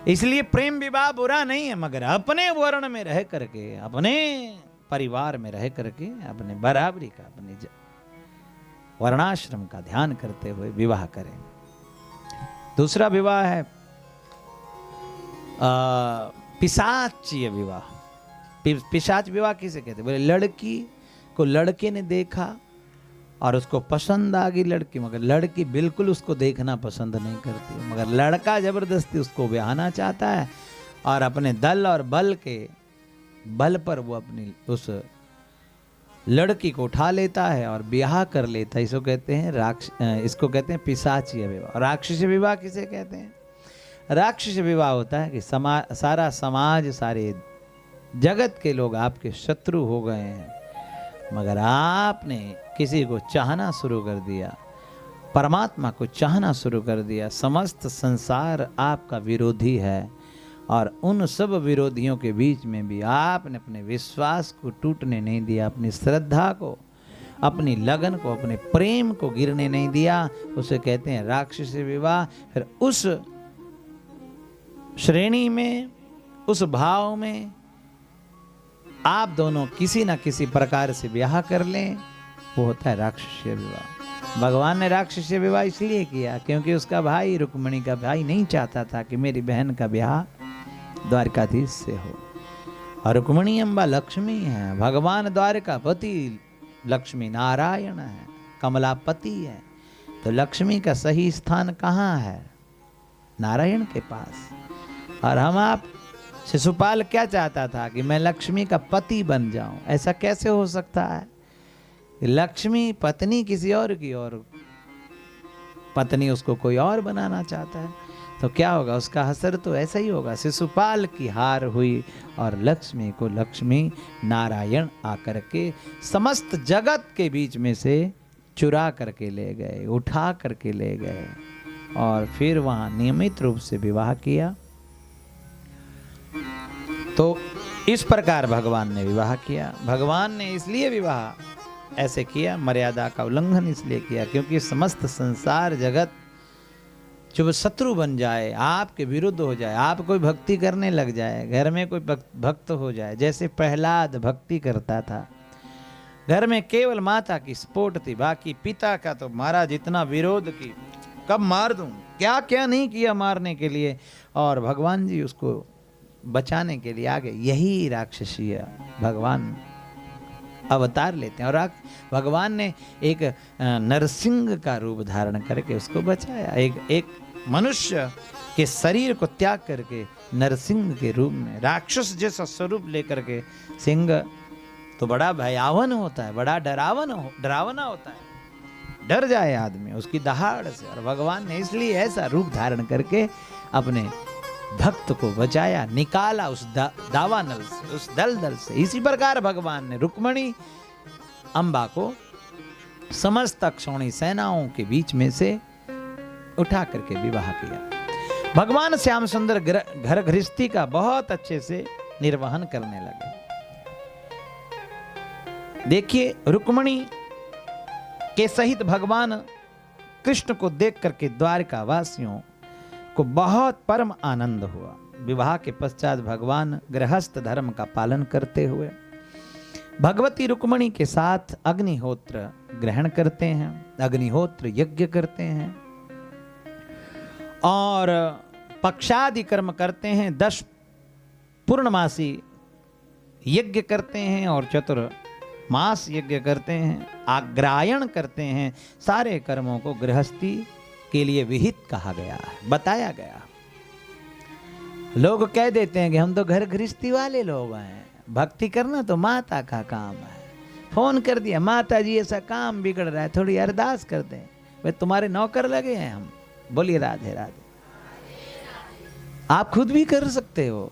A: इसलिए प्रेम विवाह बुरा नहीं है, मगर अपने वर्ण में रह करके, अपने परिवार में रह करके, अपने बराबरी का, अपने वर्णाश्रम का ध्यान करते हुए विवाह करें। दूसरा विवाह है पिशाचीय विवाह। पिशाच विवाह किसे कहते हैं? बोले लड़की को लड़के ने देखा और उसको पसंद आ गई लड़की, मगर लड़की बिल्कुल उसको देखना पसंद नहीं करती, मगर लड़का जबरदस्ती उसको ब्याहना चाहता है, और अपने दल और बल के बल पर वो अपनी उस लड़की को उठा लेता है और ब्याह कर लेता है। इसको कहते हैं इसको कहते हैं पिशाचीय विवाह। राक्षसी विवाह किसे कहते हैं? राक्षस विवाह होता है कि सारा समाज, सारे जगत के लोग आपके शत्रु हो गए हैं, मगर आपने किसी को चाहना शुरू कर दिया, परमात्मा को चाहना शुरू कर दिया। समस्त संसार आपका विरोधी है और उन सब विरोधियों के बीच में भी आपने अपने विश्वास को टूटने नहीं दिया, अपनी श्रद्धा को, अपनी लगन को, अपने प्रेम को गिरने नहीं दिया। उसे कहते हैं राक्षसी विवाह। फिर उस श्रेणी में, उस भाव में आप दोनों किसी ना किसी प्रकार से ब्याह कर लें, वो होता है राक्षसी विवाह। भगवान ने राक्षसी विवाह इसलिए किया क्योंकि उसका भाई, रुक्मिणी का भाई, नहीं चाहता था कि मेरी बहन का ब्याह द्वारकाधीश से हो। और रुक्मिणी अम्बा लक्ष्मी है, भगवान द्वारकापति लक्ष्मी नारायण है, कमलापति है। तो लक्ष्मी का सही स्थान कहाँ है? नारायण के पास। और हम आप, शिशुपाल क्या चाहता था कि मैं लक्ष्मी का पति बन जाऊं। ऐसा कैसे हो सकता है? लक्ष्मी पत्नी किसी और की, और पत्नी उसको कोई और बनाना चाहता है, तो क्या होगा? उसका हसर तो ऐसा ही होगा। शिशुपाल की हार हुई और लक्ष्मी को लक्ष्मी नारायण आकर के समस्त जगत के बीच में से चुरा करके ले गए, उठा करके ले गए और फिर वहां नियमित रूप से विवाह किया। तो इस प्रकार भगवान ने विवाह किया। भगवान ने इसलिए विवाह ऐसे किया, मर्यादा का उल्लंघन इसलिए किया क्योंकि समस्त संसार जगत जब शत्रु बन जाए, आपके विरुद्ध हो जाए, आप कोई भक्ति करने लग जाए, घर में कोई भक्त हो जाए, जैसे प्रहलाद भक्ति करता था, घर में केवल माता की स्पोर्ट थी, बाकी पिता का तो महाराज इतना विरोध की कब मार दूं, क्या क्या नहीं किया मारने के लिए, और भगवान जी उसको बचाने के लिए आ गए। यही राक्षसी भगवान अवतार लेते हैं। और भगवान ने एक नरसिंह का रूप धारण करके उसको बचाया। एक मनुष्य के शरीर को त्याग करके नरसिंह के रूप में राक्षस जैसा स्वरूप लेकर के, सिंह तो बड़ा भयावन होता है, बड़ा डरावना होता है, डर जाए आदमी उसकी दहाड़ से। और भगवान ने इसलिए ऐसा रूप धारण करके अपने भक्त को बचाया, निकाला उस दावानल से, उस दलदल से। इसी प्रकार भगवान ने रुक्मिणी अम्बा को समस्त अक्षौणी सेनाओं के बीच में से उठा करके विवाह किया। भगवान श्याम सुंदर घर गृहस्थी का बहुत अच्छे से निर्वहन करने लगे। देखिए, रुक्मिणी के सहित भगवान कृष्ण को देख करके द्वारका वासियों को बहुत परम आनंद हुआ। विवाह के पश्चात भगवान गृहस्थ धर्म का पालन करते हुए भगवती रुक्मिणी के साथ अग्निहोत्र ग्रहण करते हैं, अग्निहोत्र यज्ञ करते हैं और पक्षादि कर्म करते हैं, 10 पूर्णमासी यज्ञ करते हैं और चतुर्मास यज्ञ करते हैं, आग्रायण करते हैं। सारे कर्मों को गृहस्थी के लिए विहित कहा गया है, बताया गया। लोग कह देते हैं कि हम तो घर गृहस्थी वाले लोग हैं, भक्ति करना तो माता का काम है। फोन कर दिया, माता जी ऐसा काम बिगड़ रहा है, थोड़ी अरदास कर दें। वे तुम्हारे नौकर लगे हैं हम। बोलिए राधे राधे। आप खुद भी कर सकते हो।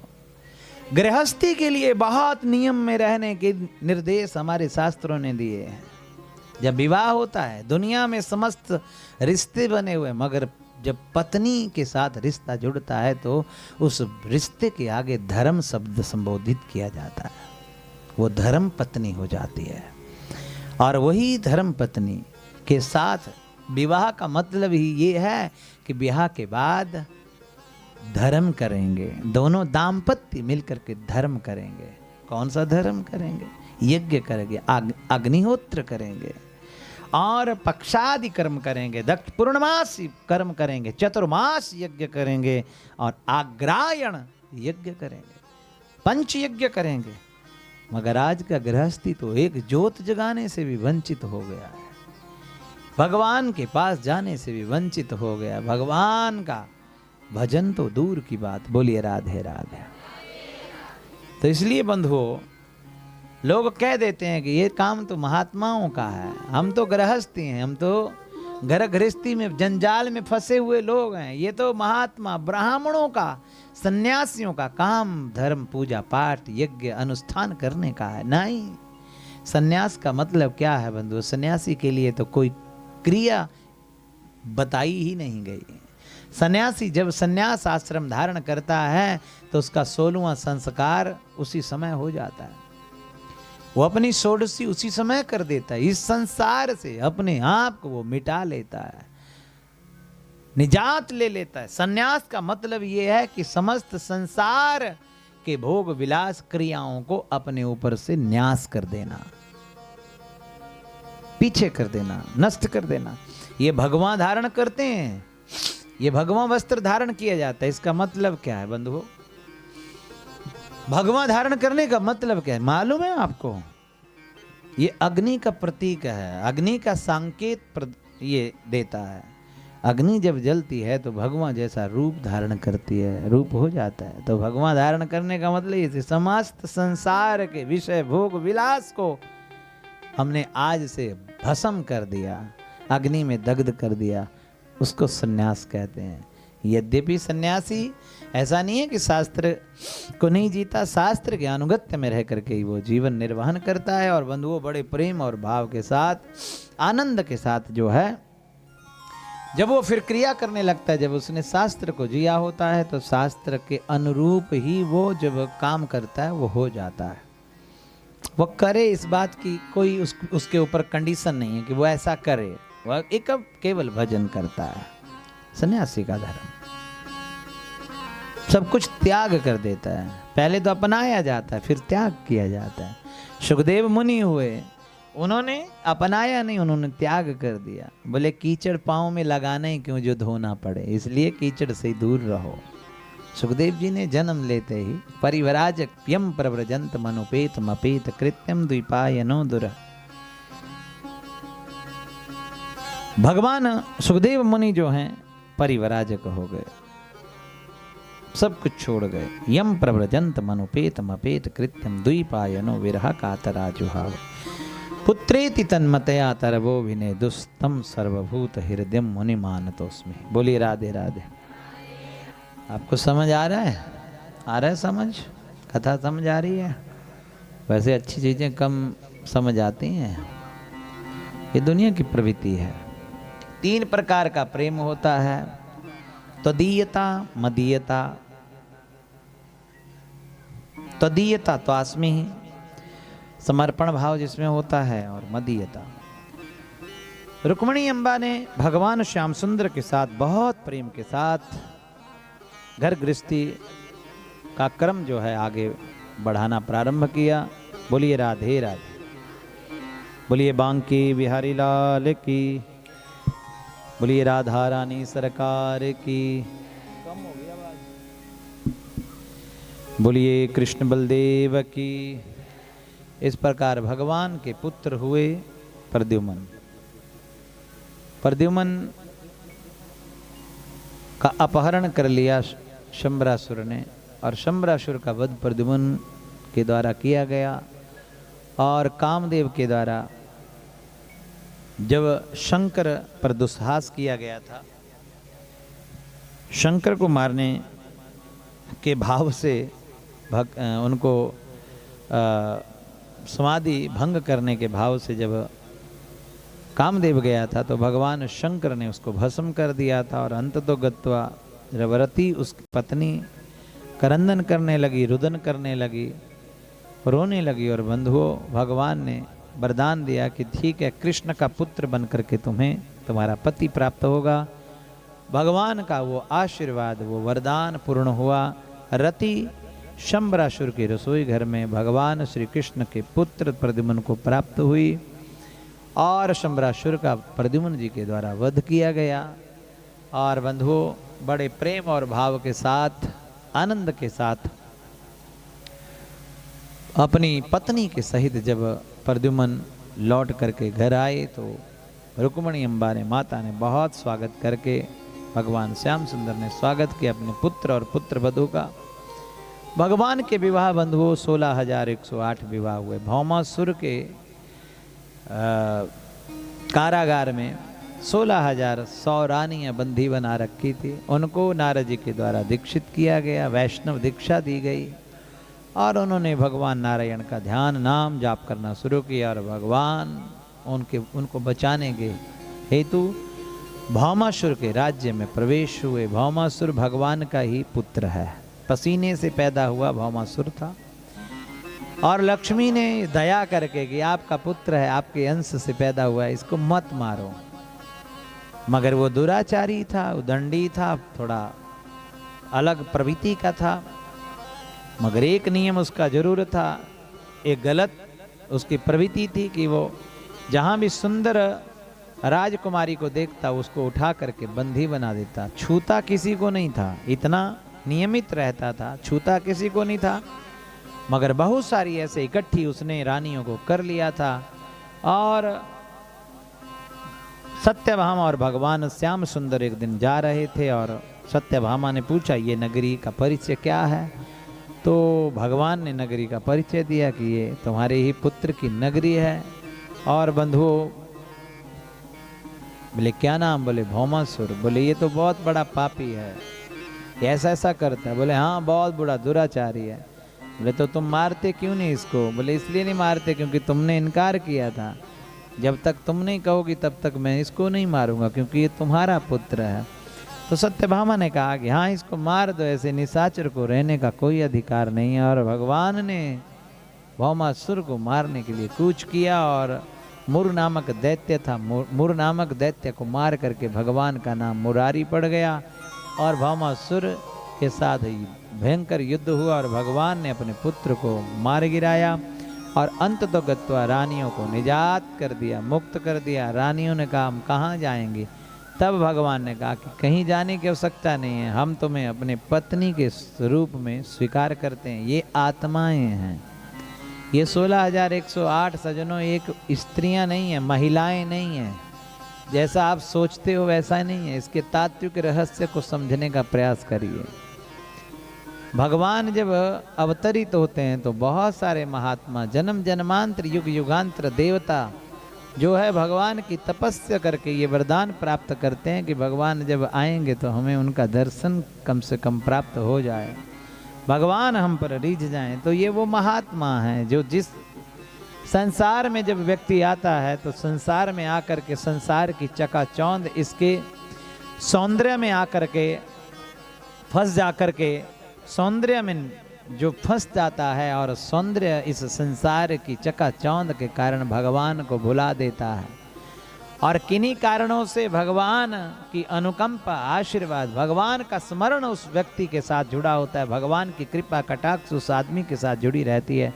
A: गृहस्थी के लिए बहुत नियम में रहने के निर्देश हमारे शास्त्रों ने दिए हैं। जब विवाह होता है, दुनिया में समस्त रिश्ते बने हुए, मगर जब पत्नी के साथ रिश्ता जुड़ता है तो उस रिश्ते के आगे धर्म शब्द संबोधित किया जाता है। वो धर्म पत्नी हो जाती है और वही धर्म पत्नी के साथ विवाह का मतलब ही ये है कि विवाह के बाद धर्म करेंगे, दोनों दाम्पत्य मिलकर के धर्म करेंगे। कौन सा धर्म करेंगे? यज्ञ करेंगे, अग्निहोत्र करेंगे और पक्षादि कर्म करेंगे, दक्ष पूर्णमासी कर्म करेंगे, चतुर्मास यज्ञ करेंगे और आग्रायण यज्ञ करेंगे, पंच यज्ञ करेंगे। मगर आज का गृहस्थी तो एक ज्योत जगाने से भी वंचित हो गया है, भगवान के पास जाने से भी वंचित हो गया। भगवान का भजन तो दूर की बात। बोलिए राधे राधे। तो इसलिए बंधुओं, लोग कह देते हैं कि ये काम तो महात्माओं का है, हम तो गृहस्थी हैं, हम तो घर गृहस्थी में जंजाल में फंसे हुए लोग हैं। ये तो महात्मा ब्राह्मणों का, सन्यासियों का काम धर्म पूजा पाठ यज्ञ अनुष्ठान करने का है। नहीं, सन्यास का मतलब क्या है बंधु? सन्यासी के लिए तो कोई क्रिया बताई ही नहीं गई। सन्यासी जब सन्यास आश्रम धारण करता है तो उसका 16वां संस्कार उसी समय हो जाता है। वो अपनी षोडशी उसी समय कर देता है। इस संसार से अपने आप को वो मिटा लेता है, निजात ले लेता है। सन्यास का मतलब ये है कि समस्त संसार के भोग विलास क्रियाओं को अपने ऊपर से न्यास कर देना, पीछे कर देना, नष्ट कर देना। ये भगवान धारण करते हैं, ये भगवान वस्त्र धारण किया जाता है। इसका मतलब क्या है बंधुओं? भगवान धारण करने का मतलब क्या है मालूम है आपको? ये अग्नि का प्रतीक है, अग्नि का संकेत ये देता है। अग्नि जब जलती है तो भगवान जैसा रूप धारण करती है, रूप हो जाता है। तो भगवान धारण करने का मतलब ये समस्त संसार के विषय भोग विलास को हमने आज से भस्म कर दिया, अग्नि में दग्ध कर दिया, उसको सन्यास कहते हैं। यद्यपि सन्यासी ऐसा नहीं है कि शास्त्र को नहीं जीता, शास्त्र के अनुगत्य में रह करके ही वो जीवन निर्वहन करता है। और बंधुओं बड़े प्रेम और भाव के साथ, आनंद के साथ जो है, जब वो फिर क्रिया करने लगता है, जब उसने शास्त्र को जिया होता है तो शास्त्र के अनुरूप ही वो जब काम करता है वो हो जाता है। वो करे, इस बात की कोई उसके ऊपर कंडीशन नहीं है कि वो ऐसा करे। वह एक केवल भजन करता है। सन्यासी का धर्म सब कुछ त्याग कर देता है। पहले तो अपनाया जाता है, फिर त्याग किया जाता है। सुखदेव मुनि हुए, उन्होंने अपनाया नहीं, उन्होंने त्याग कर दिया। बोले कीचड़ पाँव में लगाने क्यों जो धोना पड़े, इसलिए कीचड़ से दूर रहो। सुखदेव जी ने जन्म लेते ही परिवराजक यम प्रव्रजंत मनोपेत मपेत कृत्यम द्विपायनो दुर। भगवान सुखदेव मुनि जो हैं परिवराजक हो गए, सब कुछ छोड़ गए। यम प्रव्रजंत मनोपेत मपेत कृत्यम द्विपायनो विरह कातराजुहाव पुत्रेति तन्मतया तरवो विने दुस्तम सर्वभूत हृदयम मुनि मानतोस्मि। बोलिए राधे राधे। आपको समझ आ रहा है? आ रहा है समझ? कथा समझ आ रही है? वैसे अच्छी चीजें कम समझ आती हैं, ये दुनिया की प्रवृत्ति है। 3 प्रकार का प्रेम होता है, त्वदीयता, मदीयता। त्वदीयता त्वास्मि ही, समर्पण भाव जिसमें होता है, और मदीयता। रुक्मिणी अम्बा ने भगवान श्याम सुंदर के साथ बहुत प्रेम के साथ घर गृहस्थी का क्रम जो है आगे बढ़ाना प्रारंभ किया। बोलिए राधे राधे। बोलिए बांके बिहारी लाल की, बोलिए राधा रानी सरकार की। बोलिए कृष्ण बलदेव की। इस प्रकार भगवान के पुत्र हुए प्रद्युम्न। प्रद्युम्न का अपहरण कर लिया शंबरासुर ने, और शंबरासुर का वध प्रद्युम्न के द्वारा किया गया। और कामदेव के द्वारा जब शंकर पर दुस्साहस किया गया था, शंकर को मारने के भाव से उनको समाधि भंग करने के भाव से जब कामदेव गया था, तो भगवान शंकर ने उसको भस्म कर दिया था। और अंततो गत्वा जब रति उसकी पत्नी करंदन करने लगी, रुदन करने लगी, रोने लगी, और बंधुओं भगवान ने वरदान दिया कि ठीक है, कृष्ण का पुत्र बन करके तुम्हें तुम्हारा पति प्राप्त होगा। भगवान का वो आशीर्वाद, वो वरदान पूर्ण हुआ। रति शंबरासुर के रसोई घर में भगवान श्री कृष्ण के पुत्र प्रद्युम्न को प्राप्त हुई, और शंबरासुर का प्रद्युम्न जी के द्वारा वध किया गया। और बंधुओं बड़े प्रेम और भाव के साथ, आनंद के साथ अपनी पत्नी के सहित जब प्रद्युम्न लौट करके घर आए, तो रुक्मिणी अम्बा ने, माता ने बहुत स्वागत करके, भगवान श्याम सुंदर ने स्वागत किया अपने पुत्र और पुत्र वधू का। भगवान के विवाह बंधुओं 16,108 विवाह हुए। भौमासुर के कारागार में 16,100 रानियां बंदी बना रखी थी। उनको नारद जी के द्वारा दीक्षित किया गया, वैष्णव दीक्षा दी गई और उन्होंने भगवान नारायण का ध्यान नाम जाप करना शुरू किया और भगवान उनको बचाने के हेतु भौमासुर के राज्य में प्रवेश हुए। भौमासुर भगवान का ही पुत्र है, पसीने से पैदा हुआ भौमासुर था और लक्ष्मी ने दया करके कि आपका पुत्र है, आपके अंश से पैदा हुआ है, इसको मत मारो। मगर वो दुराचारी था, उदंडी था, थोड़ा अलग प्रवृत्ति का था। मगर एक नियम उसका जरूर था, एक गलत उसकी प्रवृत्ति थी कि वो जहाँ भी सुंदर राजकुमारी को देखता उसको उठा करके बंदी बना देता। छूता किसी को नहीं था, इतना नियमित रहता था, छूता किसी को नहीं था। मगर बहुत सारी ऐसे इकट्ठी उसने रानियों को कर लिया था। और सत्यभामा और भगवान श्याम सुंदर एक दिन जा रहे थे और सत्यभामा ने पूछा ये नगरी का परिचय क्या है। तो भगवान ने नगरी का परिचय दिया कि ये तुम्हारे ही पुत्र की नगरी है। और बंधुओं, बोले क्या नाम? बोले भौमासुर। बोले ये तो बहुत बड़ा पापी है, ऐसा ऐसा करता है। बोले हाँ बहुत बड़ा दुराचारी है। बोले तो तुम मारते क्यों नहीं इसको? बोले इसलिए नहीं मारते क्योंकि तुमने इनकार किया था, जब तक तुम नहीं कहोगी तब तक मैं इसको नहीं मारूंगा क्योंकि ये तुम्हारा पुत्र है। तो सत्यभामा ने कहा कि हाँ इसको मार दो, ऐसे निशाचर को रहने का कोई अधिकार नहीं है। और भगवान ने भौमासुर को मारने के लिए कूच किया और मुर नामक दैत्य था, मुर नामक दैत्य को मार करके भगवान का नाम मुरारी पड़ गया और भौमासुर के साथ भयंकर युद्ध हुआ और भगवान ने अपने पुत्र को मार गिराया और अंत तो गत्वा रानियों को निजात कर दिया, मुक्त कर दिया। रानियों ने कहा हम कहाँ जाएंगे? तब भगवान ने कहा कि कहीं जाने की आवश्यकता नहीं है, हम तुम्हें अपने पत्नी के स्वरूप में स्वीकार करते हैं। ये आत्माएं हैं, ये 16,108 सजनों एक स्त्रियां नहीं है, महिलाएं नहीं है। जैसा आप सोचते हो वैसा नहीं है। इसके तात्विक रहस्य को समझने का प्रयास करिए। भगवान जब अवतरित होते हैं तो बहुत सारे महात्मा जन्म जन्मांतर युग युगांतर देवता जो है भगवान की तपस्या करके ये वरदान प्राप्त करते हैं कि भगवान जब आएंगे तो हमें उनका दर्शन कम से कम प्राप्त हो जाए, भगवान हम पर रीझ जाएं। तो ये वो महात्मा हैं जो जिस संसार में जब व्यक्ति आता है तो संसार में आकर के संसार की चकाचौंध इसके सौंदर्य में आकर के फंस जाकर के सौंदर्य में जो फंस जाता है और सौंदर्य इस संसार की चकाचौंध के कारण भगवान को भुला देता है। और किन्हीं कारणों से भगवान की अनुकंपा, आशीर्वाद, भगवान का स्मरण उस व्यक्ति के साथ जुड़ा होता है। भगवान की कृपा कटाक्ष उस आदमी के साथ जुड़ी रहती है।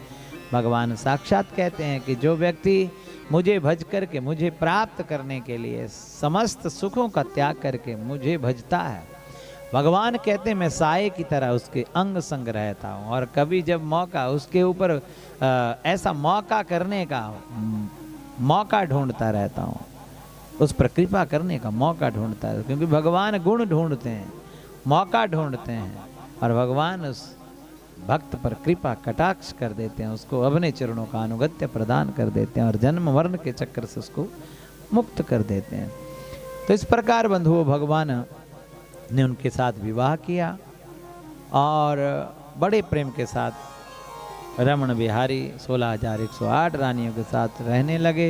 A: भगवान साक्षात कहते हैं कि जो व्यक्ति मुझे भज करके, मुझे प्राप्त करने के लिए समस्त सुखों का त्याग करके मुझे भजता है, भगवान कहते हैं मैं साये की तरह उसके अंग संग रहता हूँ। और कभी जब मौका उसके ऊपर ऐसा मौका करने का मौका ढूंढता रहता हूँ, उस पर कृपा करने का मौका ढूंढता है। क्योंकि भगवान गुण ढूंढते हैं, मौका ढूंढते हैं और भगवान उस भक्त पर कृपा कटाक्ष कर देते हैं, उसको अपने चरणों का अनुगत्य प्रदान कर देते हैं और जन्म मरण के चक्कर से उसको मुक्त कर देते हैं। तो इस प्रकार बंधुओं भगवान ने उनके साथ विवाह किया और बड़े प्रेम के साथ रमण बिहारी 16,108 रानियों के साथ रहने लगे।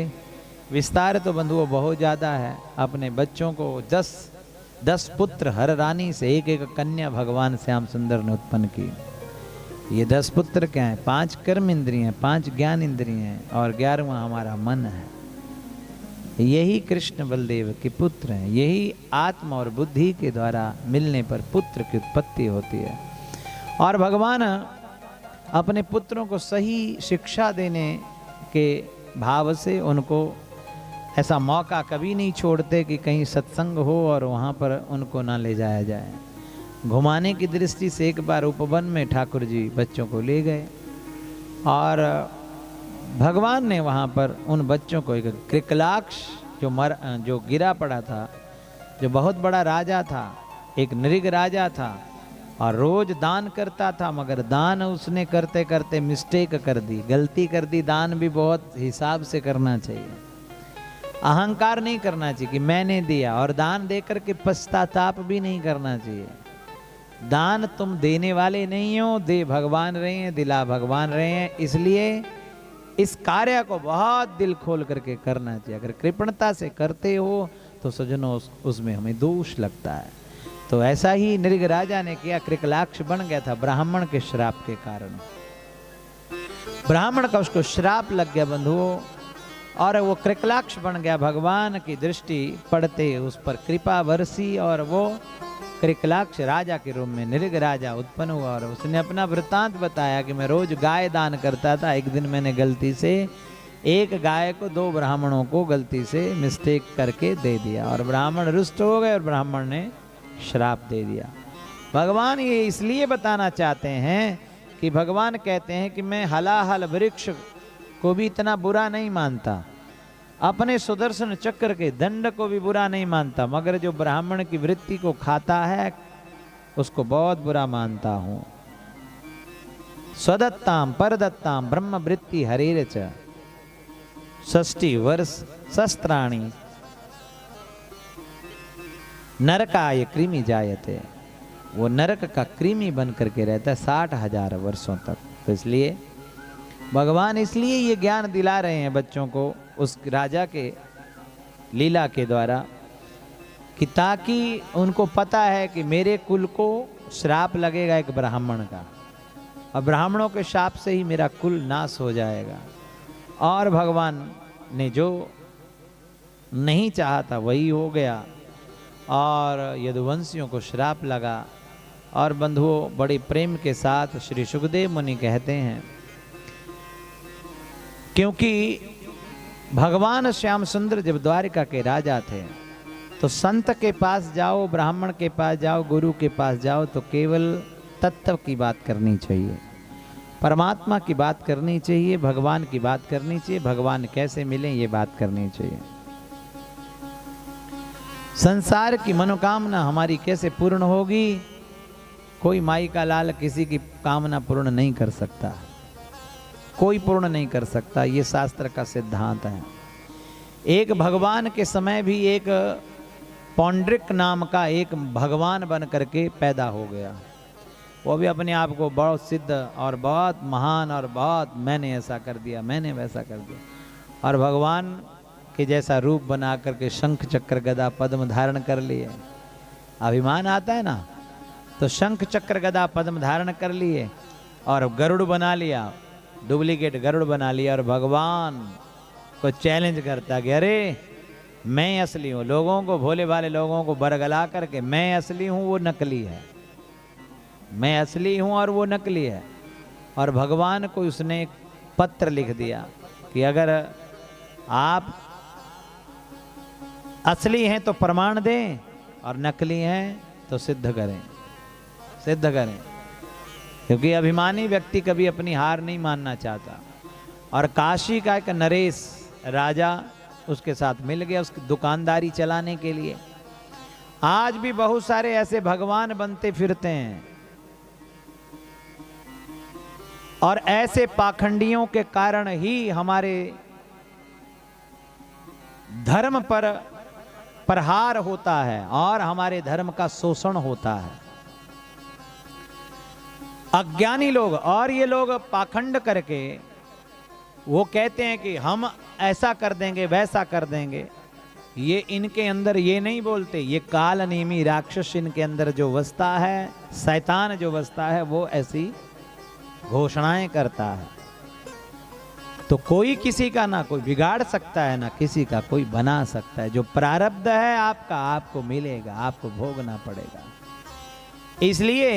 A: विस्तार तो बंधुओं बहुत ज़्यादा है। अपने बच्चों को 10 पुत्र, हर रानी से एक एक कन्या भगवान श्याम सुंदर ने उत्पन्न की। ये 10 पुत्र क्या हैं? 5 कर्म इंद्रियाँ, 5 ज्ञान इंद्रियाँ और 11वां हमारा मन है। यही कृष्ण बलदेव के पुत्र हैं। यही आत्मा और बुद्धि के द्वारा मिलने पर पुत्र की उत्पत्ति होती है। और भगवान अपने पुत्रों को सही शिक्षा देने के भाव से उनको ऐसा मौका कभी नहीं छोड़ते कि कहीं सत्संग हो और वहाँ पर उनको ना ले जाया जाए। घुमाने की दृष्टि से एक बार उपवन में ठाकुर जी बच्चों को ले गए और भगवान ने वहाँ पर उन बच्चों को, एक कृकलाक्ष जो गिरा पड़ा था, जो बहुत बड़ा राजा था, एक नृग राजा था और रोज दान करता था, मगर दान उसने करते करते मिस्टेक कर दी, गलती कर दी। दान भी बहुत हिसाब से करना चाहिए। अहंकार नहीं करना चाहिए कि मैंने दिया, और दान देकर के पश्चाताप भी नहीं करना चाहिए। दान तुम देने वाले नहीं हो, दे भगवान रहे हैं, दिला भगवान रहे हैं, इसलिए इस कार्य को बहुत दिल खोल करके करना चाहिए। अगर कृपणता से करते हो तो सज्जनों उसमें हमें दोष लगता है। तो ऐसा ही नृग राजा ने किया, कृकलाक्ष बन गया था ब्राह्मण के श्राप के कारण। ब्राह्मण का उसको श्राप लग गया बंधुओं, और वो कृकलाक्ष बन गया। भगवान की दृष्टि पड़ते उस पर कृपा बरसी और वो कृकलाक्ष राजा के रूप में नृग राजा उत्पन्न हुआ। और उसने अपना वृत्तांत बताया कि मैं रोज गाय दान करता था, एक दिन मैंने गलती से एक गाय को 2 ब्राह्मणों को गलती से मिस्टेक करके दे दिया, और ब्राह्मण रुष्ट हो गए और ब्राह्मण ने श्राप दे दिया। भगवान ये इसलिए बताना चाहते हैं कि भगवान कहते हैं कि मैं हलाहल वृक्ष को भी इतना बुरा नहीं मानता, अपने सुदर्शन चक्र के दंड को भी बुरा नहीं मानता, मगर जो ब्राह्मण की वृत्ति को खाता है उसको बहुत बुरा मानता हूं। स्वदत्ताम परदत्ताम ब्रह्म वृत्ति हरेर च 60 वर्ष शस्त्राणी नरकाय कृमि जायते। वो नरक का कृमि बन करके रहता है 60,000 वर्षों तक। तो इसलिए भगवान इसलिए ये ज्ञान दिला रहे हैं बच्चों को उस राजा के लीला के द्वारा, कि ताकि उनको पता है कि मेरे कुल को श्राप लगेगा एक ब्राह्मण का, और ब्राह्मणों के शाप से ही मेरा कुल नाश हो जाएगा। और भगवान ने जो नहीं चाहा था वही हो गया, और यदुवंशियों को श्राप लगा। और बंधुओं, बड़े प्रेम के साथ श्री सुखदेव मुनि कहते हैं, क्योंकि भगवान श्याम सुंदर जब द्वारिका के राजा थे तो संत के पास जाओ, ब्राह्मण के पास जाओ, गुरु के पास जाओ तो केवल तत्व की बात करनी चाहिए, परमात्मा की बात करनी चाहिए, भगवान की बात करनी चाहिए, भगवान कैसे मिले ये बात करनी चाहिए। संसार की मनोकामना हमारी कैसे पूर्ण होगी, कोई माई का लाल किसी की कामना पूर्ण नहीं कर सकता, कोई पूर्ण नहीं कर सकता, ये शास्त्र का सिद्धांत है। एक भगवान के समय भी एक पौंड्रिक नाम का एक भगवान बन करके पैदा हो गया, वो भी अपने आप को बहुत सिद्ध और बहुत महान और बहुत मैंने ऐसा कर दिया, मैंने वैसा कर दिया, और भगवान के जैसा रूप बना करके शंख चक्र गदा पद्म धारण कर लिए। अभिमान आता है ना, तो शंख चक्र गदा पद्म धारण कर लिए और गरुड़ बना लिया, डुप्लीकेट गरुड़ बना लिया, और भगवान को चैलेंज करता कि अरे मैं असली हूँ, लोगों को, भोले भाले लोगों को बरगला करके मैं असली हूँ वो नकली है, मैं असली हूँ और वो नकली है। और भगवान को उसने एक पत्र लिख दिया कि अगर आप असली हैं तो प्रमाण दें और नकली हैं तो सिद्ध करें, सिद्ध करें, क्योंकि अभिमानी व्यक्ति कभी अपनी हार नहीं मानना चाहता। और काशी का एक नरेश राजा उसके साथ मिल गया उसकी दुकानदारी चलाने के लिए। आज भी बहुत सारे ऐसे भगवान बनते फिरते हैं, और ऐसे पाखंडियों के कारण ही हमारे धर्म पर प्रहार होता है और हमारे धर्म का शोषण होता है। अज्ञानी लोग और ये लोग पाखंड करके वो कहते हैं कि हम ऐसा कर देंगे वैसा कर देंगे, ये इनके अंदर ये नहीं बोलते, ये काल नेमी राक्षस इनके अंदर जो बसता है, शैतान जो बसता है, वो ऐसी घोषणाएं करता है। तो कोई किसी का ना कोई बिगाड़ सकता है ना किसी का कोई बना सकता है। जो प्रारब्ध है आपका आपको मिलेगा, आपको भोगना पड़ेगा। इसलिए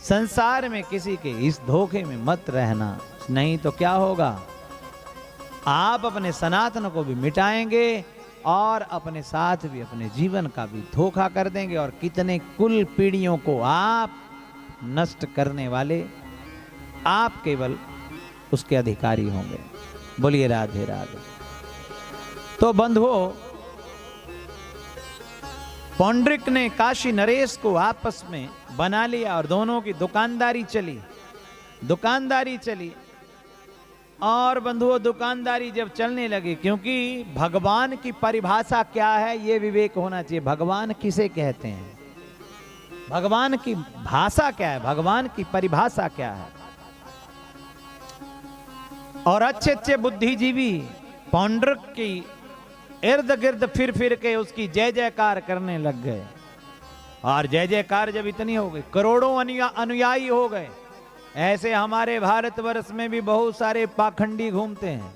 A: संसार में किसी के इस धोखे में मत रहना, नहीं तो क्या होगा, आप अपने सनातन को भी मिटाएंगे और अपने साथ भी अपने जीवन का भी धोखा कर देंगे, और कितने कुल पीढ़ियों को आप नष्ट करने वाले आप केवल उसके अधिकारी होंगे। बोलिए राधे राधे। तो बंधुओं, पौंड्रिक ने काशी नरेश को आपस में बना लिया और दोनों की दुकानदारी चली, दुकानदारी चली। और बंधुओं दुकानदारी जब चलने लगी, क्योंकि भगवान की परिभाषा क्या है ये विवेक होना चाहिए। भगवान किसे कहते हैं, भगवान की भाषा क्या है, भगवान की परिभाषा क्या है। और अच्छे अच्छे बुद्धिजीवी पौंड्रक की इर्द गिर्द फिर फिर के उसकी जय जयकार करने लग गए। और जय जयकार जब इतनी हो गई, करोड़ों अनुयायी हो गए। ऐसे हमारे भारतवर्ष में भी बहुत सारे पाखंडी घूमते हैं,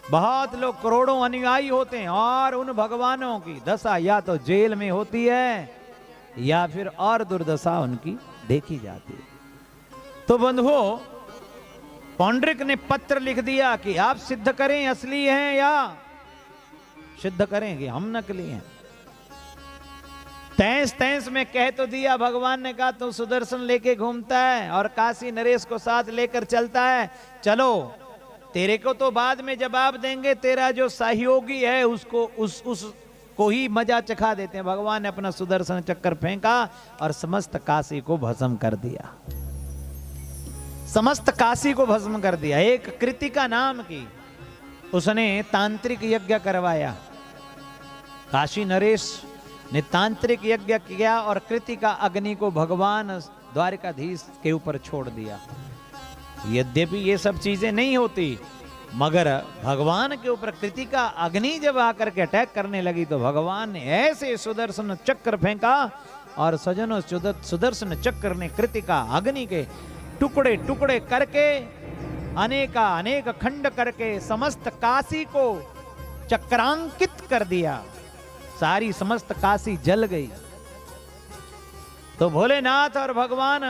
A: बहुत लोग करोड़ों अनुयायी होते हैं, और उन भगवानों की दशा या तो जेल में होती है या फिर और दुर्दशा उनकी देखी जाती है। तो बंधुओं, पौंड्रिक ने पत्र लिख दिया कि आप सिद्ध करें असली हैं या सिद्ध करें कि हम नकली हैं। तैंस तैंस में कह तो दिया, भगवान ने कहा तू सुदर्शन लेके घूमता है और काशी नरेश को साथ लेकर चलता है, चलो तेरे को तो बाद में जवाब देंगे, तेरा जो सहयोगी है उसको उसको ही मजा चखा देते हैं। भगवान ने अपना सुदर्शन चक्कर फेंका और समस्त काशी को भस्म कर दिया, समस्त काशी को भस्म कर दिया। एक कृतिका नाम की उसने तांत्रिक यज्ञ करवाया, काशी नरेश ने तांत्रिक यज्ञ किया और कृतिका अग्नि को भगवान द्वारकाधीश के ऊपर छोड़ दिया। यद्यपि ये सब चीजें नहीं होती, मगर भगवान के ऊपर कृतिका अग्नि जब आकर के अटैक करने लगी तो भगवान ने ऐसे सुदर्शन चक्र फेंका और सजनों सुदर्शन चक्र ने कृतिका अग्नि के टुकड़े टुकड़े करके अनेक खंड करके समस्त काशी को चक्रांकित कर दिया। सारी समस्त काशी जल गई। तो भोलेनाथ और भगवान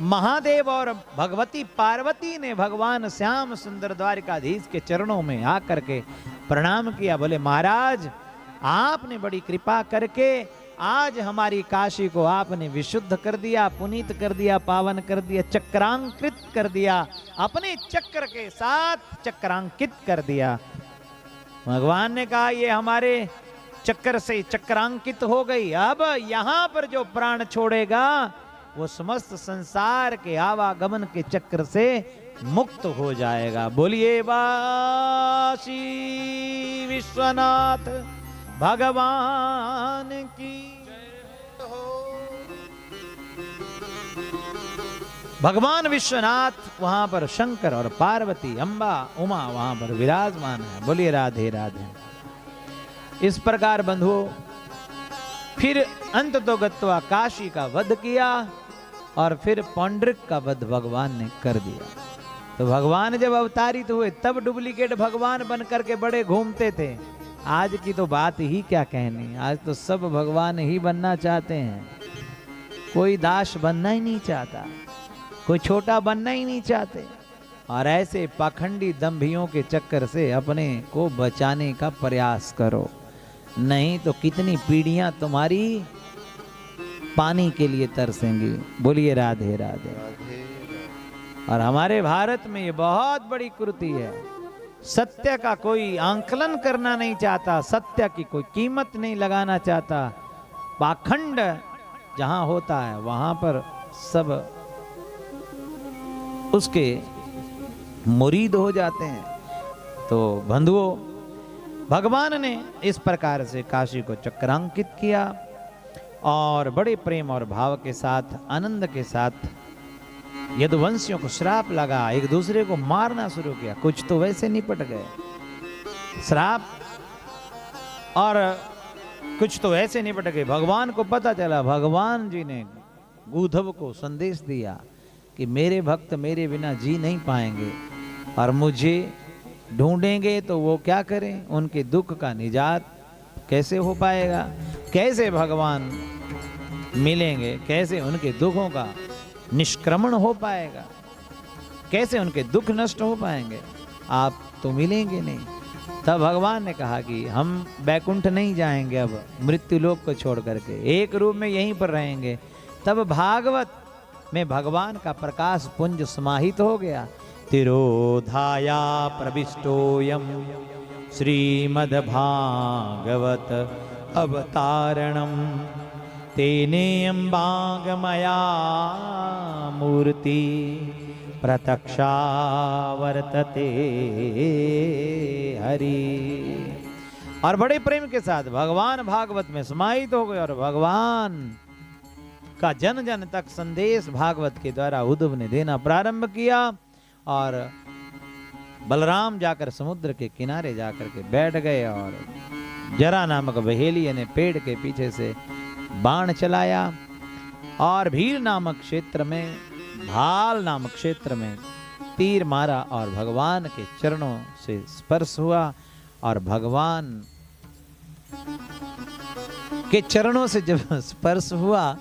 A: महादेव और भगवती पार्वती ने भगवान श्याम सुंदर द्वारकाधीश के चरणों में आकर के प्रणाम किया। बोले महाराज, आपने बड़ी कृपा करके आज हमारी काशी को आपने विशुद्ध कर दिया, पुनीत कर दिया, पावन कर दिया, चक्रांकित कर दिया, अपने चक्र के साथ चक्रांकित कर दिया। भगवान ने कहा ये हमारे चक्र से चक्रांकित हो गई, अब यहां पर जो प्राण छोड़ेगा वो समस्त संसार के आवागमन के चक्र से मुक्त हो जाएगा। बोलिए वासी विश्वनाथ भगवान की। भगवान विश्वनाथ वहां पर शंकर और पार्वती अम्बा उमा वहां पर विराजमान है। बोलिए राधे राधे। इस प्रकार बंधुओं, फिर अंत तो गत्वा काशी का वध किया और फिर पौंड्रिक का वध भगवान ने कर दिया। तो भगवान जब अवतारित हुए तब डुप्लीकेट भगवान बनकर के बड़े घूमते थे। आज की तो बात ही क्या कहनी, आज तो सब भगवान ही बनना चाहते हैं, कोई दास बनना ही नहीं चाहता, कोई छोटा बनना ही नहीं चाहते। और ऐसे पाखंडी दंभियों के चक्कर से अपने को बचाने का प्रयास करो, नहीं तो कितनी पीढ़ियां तुम्हारी पानी के लिए तरसेंगी। बोलिए राधे राधे। और हमारे भारत में ये बहुत बड़ी कुरीति है, सत्य का कोई आंकलन करना नहीं चाहता, सत्य की कोई कीमत नहीं लगाना चाहता। पाखंड जहां होता है वहां पर सब उसके मुरीद हो जाते हैं। तो बंधुओं, भगवान ने इस प्रकार से काशी को चक्रांकित किया और बड़े प्रेम और भाव के साथ, आनंद के साथ यदुवंशियों को श्राप लगा, एक दूसरे को मारना शुरू किया। कुछ तो वैसे निपट गए श्राप, और कुछ तो ऐसे निपट गए। भगवान को पता चला, भगवान जी ने गूधव को संदेश दिया कि मेरे भक्त मेरे बिना जी नहीं पाएंगे और मुझे ढूंढेंगे तो वो क्या करें, उनके दुख का निजात कैसे हो पाएगा, कैसे भगवान मिलेंगे, कैसे उनके दुखों का निष्क्रमण हो पाएगा, कैसे उनके दुख नष्ट हो पाएंगे, आप तो मिलेंगे नहीं। तब भगवान ने कहा कि हम बैकुंठ नहीं जाएंगे, अब मृत्यु लोक को छोड़ करके एक रूप में यहीं पर रहेंगे। तब भागवत में भगवान का प्रकाश पुंज समाहित हो गया। तिरोधाया प्रविष्टोयम श्रीमद् भागवत अवतारणम तेने अम्बागमया मूर्ति प्रत्यक्षावर्तते हरि। और बड़े प्रेम के साथ भगवान भागवत में समाहित हो गए और भगवान का जन जन तक संदेश भागवत के द्वारा उद्धव ने देना प्रारंभ किया। और बलराम जाकर समुद्र के किनारे जाकर के बैठ गए और जरा नामक बहेलिये ने पेड़ के पीछे से बाण चलाया और भील नामक क्षेत्र में, भाल नामक क्षेत्र में तीर मारा और भगवान के चरणों से स्पर्श हुआ। और भगवान के चरणों से जब स्पर्श हुआ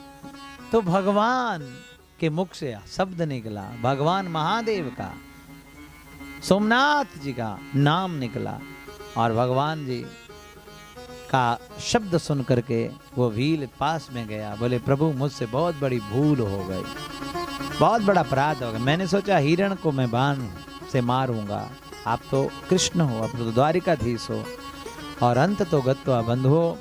A: तो भगवान के मुख से शब्द निकला, भगवान महादेव का, सोमनाथ जी का नाम निकला। और भगवान जी का शब्द सुन करके वो भील पास में गया, बोले प्रभु मुझसे बहुत बड़ी भूल हो गई, बहुत बड़ा अपराध हो गया। मैंने सोचा हिरण को मैं बाण से मारूंगा, आप तो कृष्ण हो, आप तो द्वारिकाधीश हो। और अंत तो गत्वा बंधुओ,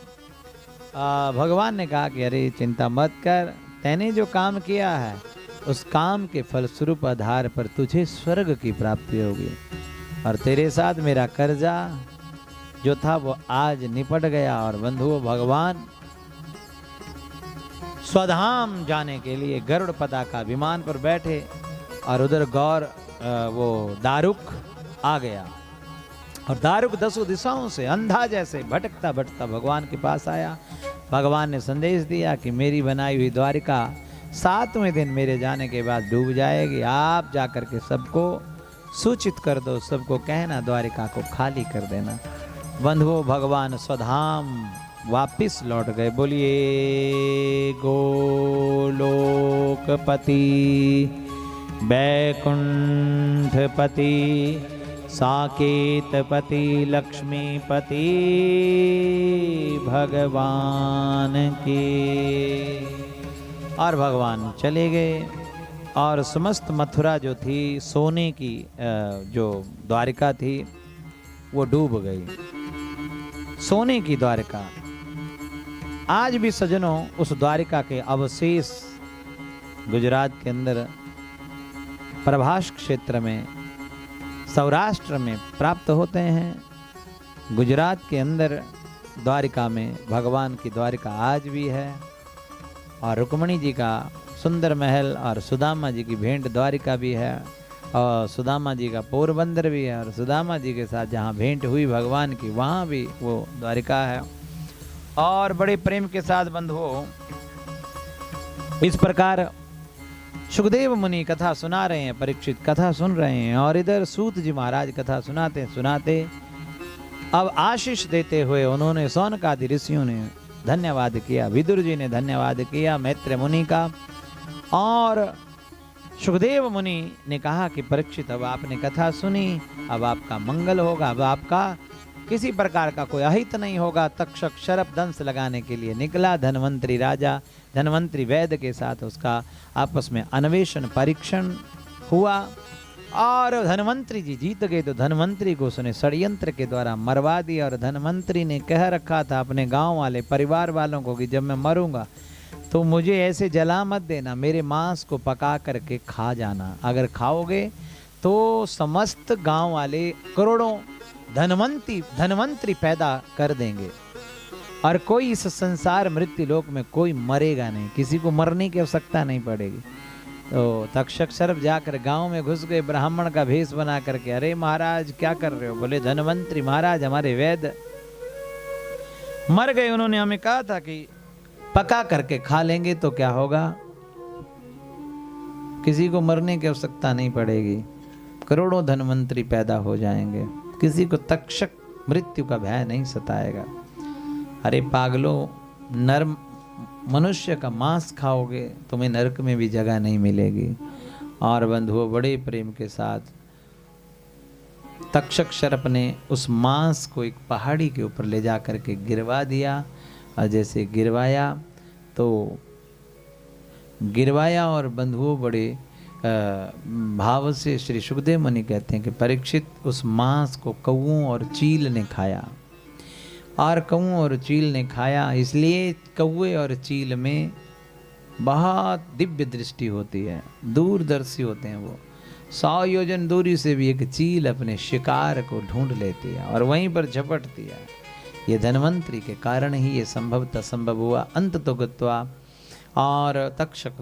A: भगवान ने कहा कि अरे चिंता मत कर, तैने जो काम किया है उस काम के फलस्वरूप आधार पर तुझे स्वर्ग की प्राप्ति होगी। और तेरे साथ मेरा कर्जा जो था वो आज निपट गया। और बंधुओं भगवान स्वधाम जाने के लिए गरुड़ पताका विमान पर बैठे और उधर गौर वो दारुक आ गया। और दारुक 10 दिशाओं से अंधा जैसे भटकता भटकता भगवान के पास आया। भगवान ने संदेश दिया कि मेरी बनाई हुई द्वारिका 7वें दिन मेरे जाने के बाद डूब जाएगी, आप जाकर के सबको सूचित कर दो, सबको कहना द्वारिका को खाली कर देना। बंधुओं भगवान स्वधाम वापिस लौट गए। बोलिए गोलोकपति बैकुंठपति साकेतपति लक्ष्मीपति भगवान के। और भगवान चले गए और समस्त मथुरा जो थी, सोने की जो द्वारिका थी वो डूब गई, सोने की द्वारिका। आज भी सज्जनों उस द्वारिका के अवशेष गुजरात के अंदर प्रभास क्षेत्र में, सौराष्ट्र में प्राप्त होते हैं। गुजरात के अंदर द्वारिका में भगवान की द्वारिका आज भी है। और रुक्मणी जी का सुंदर महल और सुदामा जी की भेंट द्वारिका भी है। और सुदामा जी का पोरबंदर भी है। और सुदामा जी के साथ जहाँ भेंट हुई भगवान की वहाँ भी वो द्वारिका है। और बड़े प्रेम के साथ बंधुओं इस प्रकार सुखदेव मुनि कथा सुना रहे हैं, परीक्षित कथा सुन रहे हैं। और इधर सूत जी महाराज कथा सुनाते सुनाते अब आशीष देते हुए उन्होंने सौनकादि ऋषियों ने धन्यवाद किया, विदुर जी ने धन्यवाद किया मैत्र मुनि का। और सुखदेव मुनि ने कहा कि परीक्षित अब आपने कथा सुनी, अब आपका मंगल होगा, अब आपका किसी प्रकार का कोई अहित नहीं होगा। तक्षक शरप दंश लगाने के लिए निकला। धनवंतरी राजा धनवंतरी वैद्य के साथ उसका आपस में अन्वेषण परीक्षण हुआ और धनवंतरी जी जीत गए। तो धनवंतरी को उसने षड्यंत्र के द्वारा मरवा दिया। और धनवंतरी ने कह रखा था अपने गांव वाले परिवार वालों को कि जब मैं मरूंगा तो मुझे ऐसे जला मत देना, मेरे मांस को पका करके खा जाना। अगर खाओगे तो समस्त गांव वाले करोड़ों धनवंतरी पैदा कर देंगे और कोई इस संसार मृत्यु लोक में कोई मरेगा नहीं, किसी को मरने की आवश्यकता नहीं पड़ेगी। तो तक्षक शर्प जाकर गांव में घुस गए, ब्राह्मण का भेष बना करके। अरे महाराज क्या कर रहे हो? बोले धनवंतरी महाराज हमारे वैद्य मर गए, उन्होंने हमें कहा था कि पका करके खा लेंगे तो क्या होगा, किसी को मरने की आवश्यकता नहीं पड़ेगी, करोड़ों धनवंतरी पैदा हो जाएंगे, किसी को तक्षक मृत्यु का भय नहीं सताएगा। अरे पागलों, नर मनुष्य का मांस खाओगे तुम्हें नरक में भी जगह नहीं मिलेगी। और बंधुओं बड़े प्रेम के साथ तक्षक शर्प ने उस मांस को एक पहाड़ी के ऊपर ले जा करके गिरवा दिया। और जैसे गिरवाया तो गिरवाया और बंधुओं बड़े भाव से श्री सुखदेव मुनि कहते हैं कि परीक्षित उस मांस को कौओं और चील ने खाया। और कौओं और चील ने खाया इसलिए कौए और चील में बहुत दिव्य दृष्टि होती है, दूरदर्शी होते हैं वो। 100 योजन दूरी से भी एक चील अपने शिकार को ढूंढ लेती है और वहीं पर झपटती है। ये धन्वंतरी के कारण ही ये संभव हुआ। अंत तो गत्वा और तक्षक